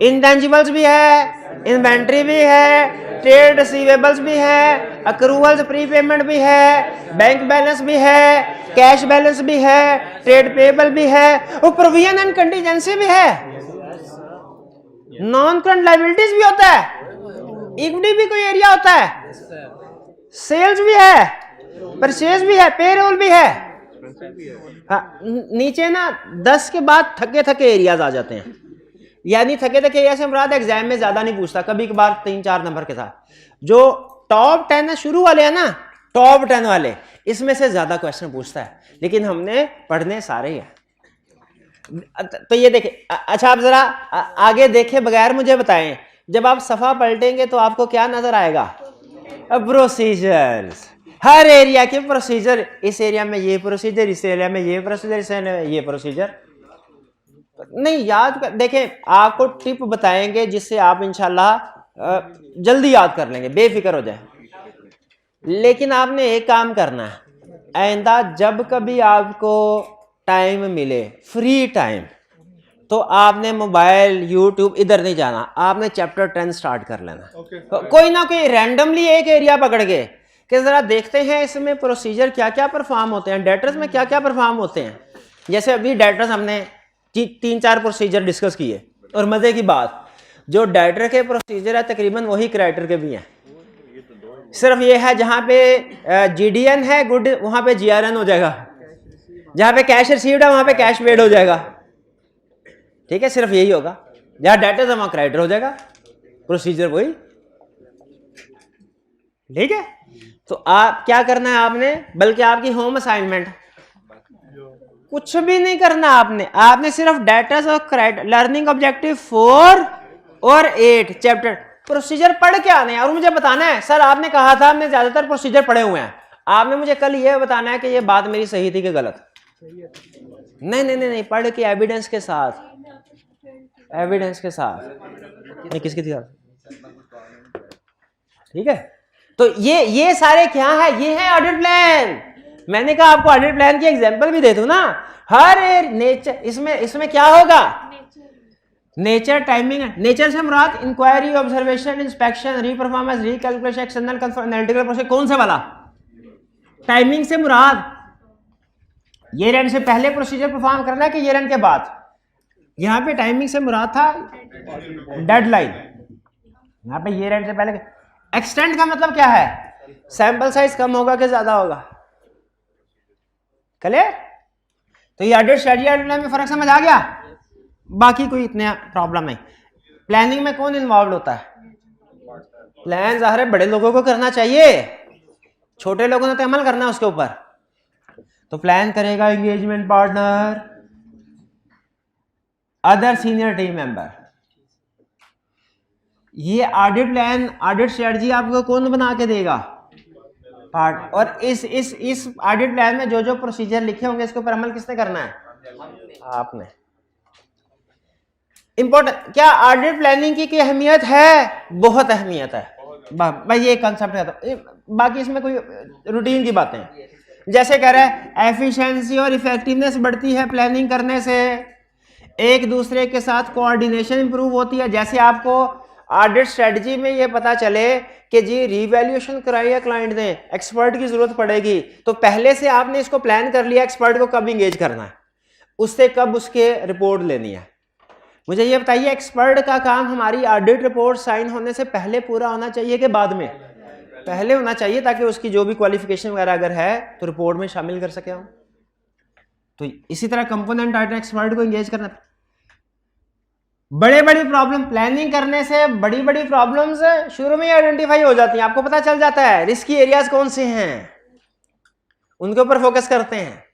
इंटेंजिबल्स भी है, इन्वेंट्री भी है, ट्रेड रिसीवेबल्स भी है, अक्रूवल्स प्रीपेमेंट भी है, बैंक बैलेंस भी है, कैश बैलेंस भी है, ट्रेड पेबल भी है, और प्रोविजन एंड कंटीजेंसी भी है। नॉन करंट लायबिलिटीज भी होता है, इक्विटी भी कोई एरिया होता है, सेल्स भी है, परचेज भी है, पेरोल भी है। हाँ, नीचे ना 10 के बाद थके थके एरियाज आ जाते हैं, यानी थके थके एरिया से मुराद एग्जाम में ज्यादा नहीं पूछता, कभी कभार 3-4 नंबर के साथ। जो टॉप 10 है, शुरू वाले हैं ना, टॉप 10 वाले, इसमें से ज्यादा क्वेश्चन पूछता है, लेकिन हमने पढ़ने सारे ही हैं। तो ये देखें। अच्छा आप जरा आगे देखे बगैर मुझे बताएं, जब आप सफा पलटेंगे तो आपको क्या नजर आएगा? प्रोसीजर्स, हर एरिया के प्रोसीजर, इस एरिया में ये प्रोसीजर, इस एरिया में ये प्रोसीजर, इस एरिया में ये प्रोसीजर। नहीं याद देखें, आपको टिप बताएंगे जिससे आप इंशाल्लाह जल्दी याद कर लेंगे, बेफिक्र हो जाए। लेकिन आपने एक काम करना है, आइंदा जब कभी आपको टाइम मिले, फ्री टाइम, तो आपने मोबाइल, यूट्यूब इधर नहीं जाना, आपने चैप्टर 10 स्टार्ट कर लेना। कोई ना कोई रैंडमली एक एरिया पकड़ के कि जरा देखते हैं इसमें प्रोसीजर क्या क्या परफॉर्म होते हैं, डेटर्स में क्या क्या परफॉर्म होते हैं। जैसे अभी डेटर्स हमने 3-4 प्रोसीजर डिस्कस किए, और मजे की बात, जो डेटर के प्रोसीजर है तकरीबन वही क्रेडिटर के भी हैं। सिर्फ ये है जहां पे GDN है गुड, वहां पे GRN हो जाएगा, जहां पे कैश रिसीव्ड है वहां पे कैश पेड हो जाएगा। ठीक है, सिर्फ यही होगा, जहां डेटर है वहां क्रेडिटर हो जाएगा, प्रोसीजर वही। ठीक है, तो आप क्या करना है आपने, बल्कि आपकी होम असाइनमेंट, कुछ भी नहीं करना आपने सिर्फ डेटर्स और क्रेडिट, लर्निंग ऑब्जेक्टिव 4 और 8 चैप्टर प्रोसीजर पढ़ के आने हैं, और मुझे बताना है सर आपने कहा था हमने ज्यादातर प्रोसीजर पढ़े हुए हैं, आपने मुझे कल ये बताना है कि ये बात मेरी सही थी कि गलत। नहीं, पढ़ के एविडेंस के साथ, एविडेंस के साथ। नहीं, किसकी थी? ठीक है, तो ये सारे क्या है, ये है ऑडिट प्लान। मैंने कहा आपको ऑडिट प्लान की एग्जांपल भी दे दूं ना, हर नेचर, इसमें क्या होगा, नेचर, टाइमिंग। नेचर से मुराद inquiry, observation, inspection, reperformance, recalculation, external analytical process, कौन से वाला? टाइमिंग से मुराद ये रन से पहले प्रोसीजर परफॉर्म करना है कि ये रन के बाद। यहां पे टाइमिंग से मुराद था डेडलाइन, यहां पे ये रन से पहले। एक्सटेंड का मतलब क्या है, सैंपल साइज कम होगा कि ज्यादा होगा? क्लियर? तो ये ऑडिट स्ट्रेटजी ऑडिट प्लान में फर्क समझ आ गया? बाकी कोई इतना प्रॉब्लम नहीं। प्लानिंग में कौन इन्वॉल्व होता है? प्लान ज़ाहिर है बड़े लोगों को करना चाहिए, छोटे लोगों ने तो अमल करना है उसके ऊपर। तो प्लान करेगा engagement partner, other senior team member. ये ऑडिट प्लान, ऑडिट स्ट्रेटजी आपको कौन बना के देगा? पार्ट। और इस ऑडिट प्लान में जो जो प्रोसीजर लिखे होंगे इसके ऊपर अमल किसने करना है? आपने। इंपॉर्टेंट क्या ऑडिट प्लानिंग की अहमियत है? बहुत अहमियत है भाई, ये कंसेप्ट है। तो बाकी इसमें कोई रूटीन की बातें हैं। जैसे कह रहा है एफिशिएंसी और इफेक्टिवनेस बढ़ती है प्लानिंग करने से, एक दूसरे के साथ कोऑर्डिनेशन इंप्रूव होती है। जैसे आपको ऑडिट स्ट्रेटजी में ये पता चले कि जी रीवैल्यूएशन कराई है क्लाइंट ने, एक्सपर्ट की जरूरत पड़ेगी, तो पहले से आपने इसको प्लान कर लिया एक्सपर्ट को कब इंगेज करना है, उससे कब उसके रिपोर्ट लेनी है। मुझे ये बताइए एक्सपर्ट का काम हमारी ऑडिट रिपोर्ट साइन होने से पहले पूरा होना चाहिए कि बाद में? पहले होना चाहिए, ताकि उसकी जो भी क्वालिफिकेशन वगैरह अगर है तो रिपोर्ट में शामिल कर सके हम। तो इसी तरह कंपोनेंट ऑडिट एक्सपर्ट को इंगेज करना। बड़ी प्रॉब्लम प्लानिंग करने से बड़ी प्रॉब्लम्स शुरू में आइडेंटिफाई हो जाती हैं, आपको पता चल जाता है रिस्की एरियाज कौन से हैं, उनके ऊपर फोकस करते हैं।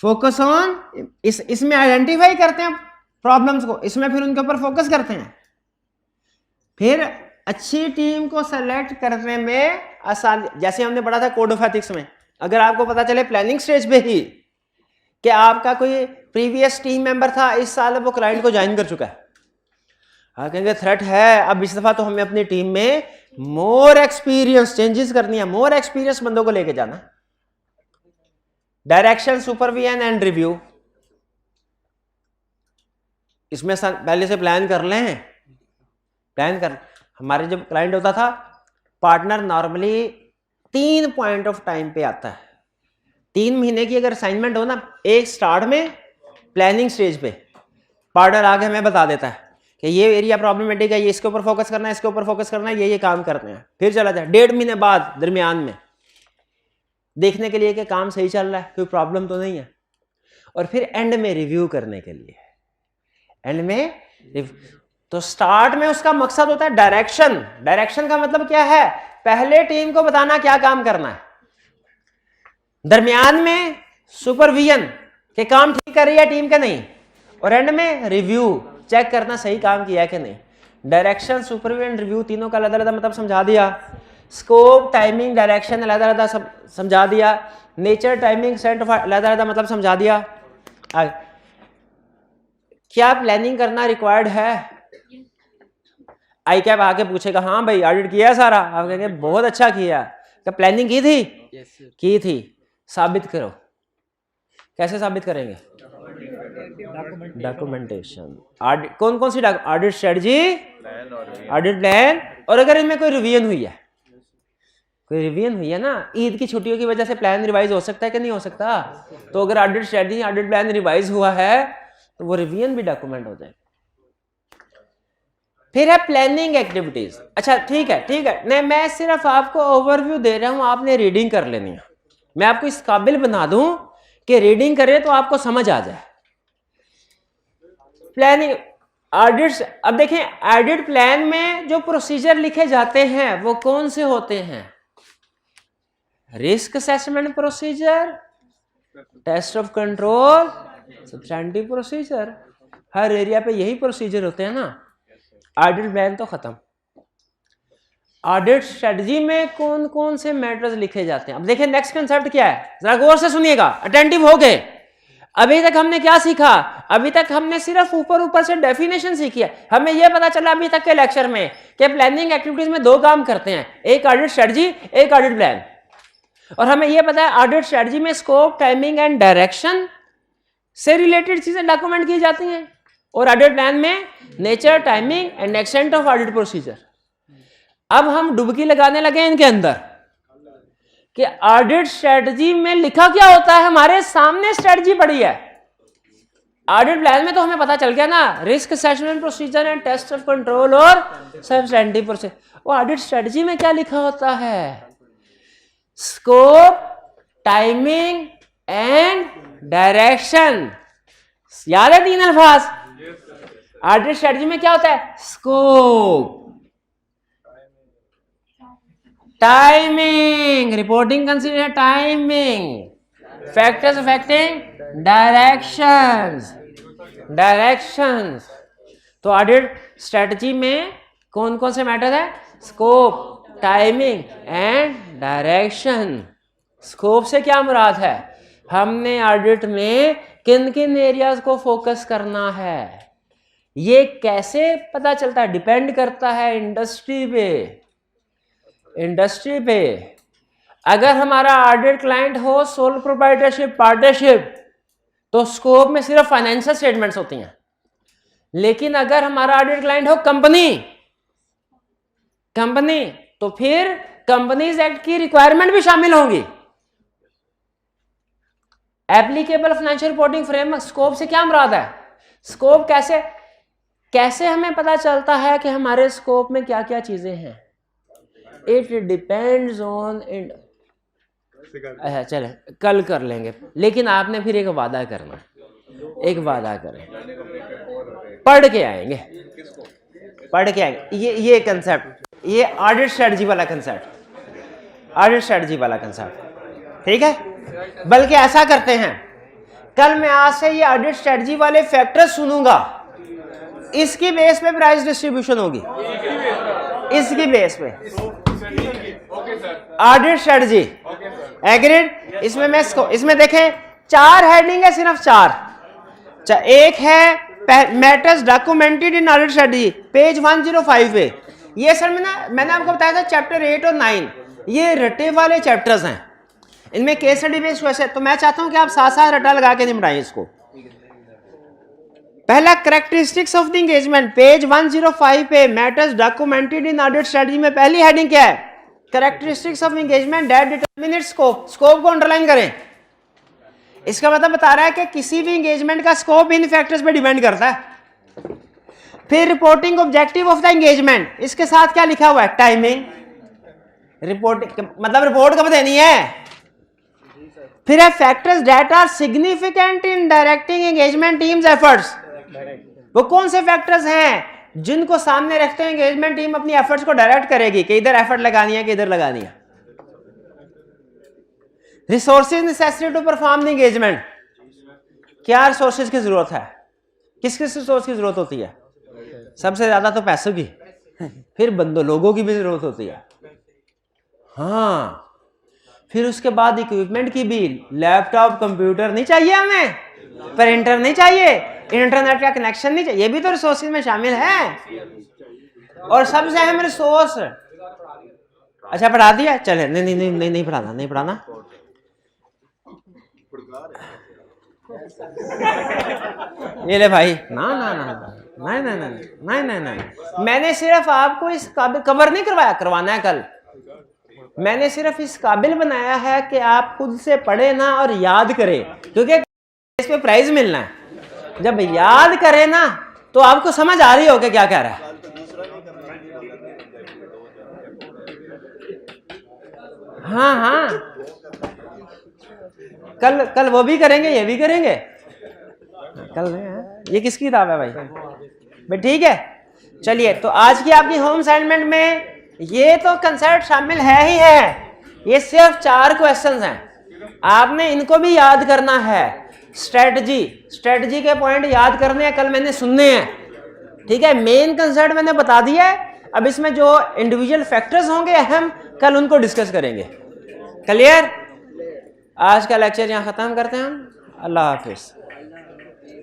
फोकस ऑन इसमें आइडेंटिफाई करते हैं प्रॉब्लम्स को, इसमें फिर उनके ऊपर फोकस करते हैं। फिर अच्छी टीम को सेलेक्ट करने में आसान, जैसे हमने पढ़ा था कोड ऑफ एथिक्स में, अगर आपको पता चले प्लानिंग स्टेज पे ही कि आपका कोई प्रीवियस टीम मेंबर था, इस साल वो क्लाइंट को ज्वाइन कर चुका है, आप कहेंगे थ्रेट है, अब इस दफा तो हमें अपनी टीम में मोर एक्सपीरियंस चेंजेस करनी है, मोर एक्सपीरियंस बंदों को लेके जाना। डायरेक्शन, सुपरविजन एंड रिव्यू, इसमें पहले से प्लान कर लें। प्लान कर, हमारे जब क्लाइंट होता था partner normally 3 point of time पे आता है। 3 महीने की अगर असाइनमेंट हो ना, एक स्टार्ट में प्लानिंग स्टेज पे पार्टनर आगे हमें बता देता है कि ये एरिया प्रॉब्लमेटिक है, ये इसके ऊपर फोकस करना है, इसके ऊपर फोकस करना है, ये काम करते हैं। फिर चला जाए 1.5 महीने बाद दरमियान में देखने के लिए कि काम सही चल रहा है, कोई प्रॉब्लम तो नहीं है, और फिर एंड में रिव्यू करने के लिए। एंड में तो स्टार्ट में उसका मकसद होता है डायरेक्शन। डायरेक्शन का मतलब क्या है? पहले टीम को बताना क्या काम करना है, दरमियान में सुपरविजन के काम ठीक कर रही है टीम के नहीं, और एंड में रिव्यू चेक करना सही काम किया है कि नहीं। डायरेक्शन, सुपरविजन, रिव्यू तीनों का अलग अलग मतलब समझा दिया। स्कोप, टाइमिंग, डायरेक्शन अलग अलग समझा दिया। नेचर, टाइमिंग, सेंट ऑफ अलग अलग मतलब समझा दिया। क्या प्लानिंग करना रिक्वायर्ड है? आई कैप आके पूछेगा हाँ भाई ऑडिट किया सारा, आप कहेंगे बहुत अच्छा किया। क्या प्लानिंग की थी? की थी। साबित करो। कैसे साबित करेंगे? डॉक्यूमेंटेशन। कौन कौन C audit strategy, audit plan, और अगर इनमें कोई रिवीजन हुई है, कोई रिवीजन हुई है ना, ईद की छुट्टियों की वजह से प्लान रिवाइज हो सकता है कि नहीं हो सकता? तो अगर audit strategy, audit plan revise हुआ है तो वो रिवीजन भी डॉक्यूमेंट हो जाए। फिर है प्लानिंग एक्टिविटीज। अच्छा ठीक है नहीं, मैं सिर्फ आपको ओवरव्यू दे रहा हूं, आपने रीडिंग कर लेनी है। मैं आपको इस काबिल बना दूं कि रीडिंग करें तो आपको समझ आ जाए। प्लानिंग ऑडिट, अब देखें ऑडिट प्लान में जो प्रोसीजर लिखे जाते हैं वो कौन से होते हैं? Risk assessment procedure, test of control, substantive procedure. हर एरिया पे यही प्रोसीजर होते हैं ना। ऑडिट प्लान तो खत्म। ऑडिट स्ट्रेटजी में कौन कौन से मैटर्स लिखे जाते हैं? अब देखिए नेक्स्ट कंसेप्ट क्या है, जरा गौर से सुनिएगा, अटेंटिव हो गए। अभी तक हमने क्या सीखा? अभी तक हमने सिर्फ ऊपर से डेफिनेशन सीखी है। हमें यह पता चला अभी तक के लेक्चर में कि प्लानिंग एक्टिविटीज में 2 काम करते हैं, एक ऑडिट स्ट्रेटजी, एक ऑडिट प्लान। और हमें यह पता है ऑडिट स्ट्रेटजी में स्कोप, टाइमिंग एंड डायरेक्शन से रिलेटेड चीजें डॉक्यूमेंट की जाती हैं, और ऑडिट प्लान में nature, timing and extent of audit procedure. अब हम डुबकी लगाने लगे इनके अंदर कि ऑडिट स्ट्रेटजी में लिखा क्या होता है। हमारे सामने स्ट्रेटजी पड़ी है। ऑडिट प्लान में तो हमें पता चल गया ना, risk assessment procedure and test of control और सब्सटेंटिव प्रोसीजर। वो ऑडिट स्ट्रेटजी में क्या लिखा होता है? Scope, timing and direction. याद है 3 अल्फाज? ऑडिट स्ट्रेटजी में क्या होता है? Scope, timing, reporting consider timing. Factors affecting directions, directions. तो ऑडिट स्ट्रेटजी में कौन कौन से मैटर है? Scope, timing and direction. Scope से क्या मुराद है? हमने ऑडिट में किन किन एरियाज को फोकस करना है, ये कैसे पता चलता है? डिपेंड करता है इंडस्ट्री पे, इंडस्ट्री पे। अगर हमारा ऑडिट क्लाइंट हो सोल प्रोप्राइटरशिप, पार्टनरशिप, तो स्कोप में सिर्फ फाइनेंशियल स्टेटमेंट्स होती हैं। लेकिन अगर हमारा ऑडिट क्लाइंट हो कंपनी, कंपनी, तो फिर कंपनीज एक्ट की रिक्वायरमेंट भी शामिल होंगी। Applicable financial reporting framework, scope से क्या मुराद है? स्कोप कैसे हमें पता चलता है कि हमारे स्कोप में क्या क्या चीजें हैं? It depends on. अच्छा चले कल कर लेंगे, लेकिन आपने फिर एक वादा करना, एक वादा करें, पढ़ के आएंगे, पढ़ के आएंगे। ये कंसेप्ट, ये ऑडिट स्ट्रेटजी वाला कंसेप्ट, ऑडिट स्ट्रेटजी वाला कंसेप्ट, ठीक है। बल्कि ऐसा करते हैं, कल मैं आज से ये ऑडिट स्ट्रेटजी वाले फैक्टर्स सुनूंगा, इसकी बेस पे प्राइस डिस्ट्रीब्यूशन होगी, इसकी बेस पे ऑडिट स्ट्रेटजी। एग्रीड? इसमें देखें 4 हेडिंग है, सिर्फ 4। एक है मैटर्स डॉक्यूमेंटेड इन ऑडिट स्ट्रेटजी, पेज 105 पे। ये सर मैंने आपको बताया था चैप्टर 8 और 9 ये रटे वाले चैप्टर्स हैं, इनमें केस स्टडी बेस्ड क्वेश्चन। तो मैं चाहता हूं कि आप साथ साथ रटा लगा के निपटाएं इसको। पहला characteristics of the engagement, page 105 पे, मैटर्स डॉक्यूमेंटेड इन ऑडिट स्ट्रेटजी में पहली हेडिंग क्या है? Characteristics of engagement that determine it's scope. Scope को अंडरलाइन करें। इसका मतलब बता रहा है कि किसी भी एंगेजमेंट का स्कोप इन फैक्टर्स पे डिपेंड करता है। फिर reporting objective of the engagement, इसके साथ क्या लिखा हुआ है? टाइमिंग, रिपोर्टिंग मतलब रिपोर्ट कब देनी है। फिर है factors that are significant in directing engagement teams efforts. वो कौन से फैक्टर्स हैं जिनको सामने रखते हैं एंगेजमेंट टीम अपनी एफर्ट्स को डायरेक्ट करेगी कि इधर एफर्ट लगानी है कि इधर लगानी है। Resources necessary to perform the engagement, क्या रिसोर्सेज की जरूरत है? किस किस रिसोर्स की जरूरत होती है? सबसे ज्यादा तो पैसों की, फिर बंदों लोगों की भी जरूरत होती है। हाँ, फिर उसके बाद इक्विपमेंट की भी, लैपटॉप कंप्यूटर नहीं चाहिए हमें, प्रिंटर नहीं चाहिए, इंटरनेट का कनेक्शन नहीं चाहिए, ये भी तो रिसोर्सेज में शामिल है। और सबसे अहम रिसोर्स, अच्छा पढ़ा दिया, चले नहीं पढ़ाना, नहीं पढ़ाना। ये ले भाई, ना ना ना नहीं नहीं नहीं नहीं नहीं, मैंने सिर्फ आपको इस काबिल कवर नहीं करवाया, करवाना है कल। मैंने सिर्फ इस काबिल बनाया है कि आप खुद से पढ़े ना और याद करें, क्योंकि इस पे प्राइज मिलना है। जब याद करें ना तो आपको समझ आ रही हो कि क्या कह रहा है। हाँ हाँ, कल वो भी करेंगे, ये भी करेंगे कल। ये किसकी किताब है भाई? ठीक है, चलिए। तो आज की आपकी होम असाइनमेंट में ये तो कंसेप्ट शामिल है ही है। ये सिर्फ 4 क्वेश्चंस हैं, आपने इनको भी याद करना है। स्ट्रेटजी के पॉइंट याद करने हैं, कल मैंने सुनने हैं, ठीक है। मेन कंसेप्ट मैंने बता दिया है, अब इसमें जो इंडिविजुअल फैक्टर्स होंगे अहम, कल उनको डिस्कस करेंगे। क्लियर? आज का लेक्चर यहाँ खत्म करते हैं हम। अल्लाह हाफिज।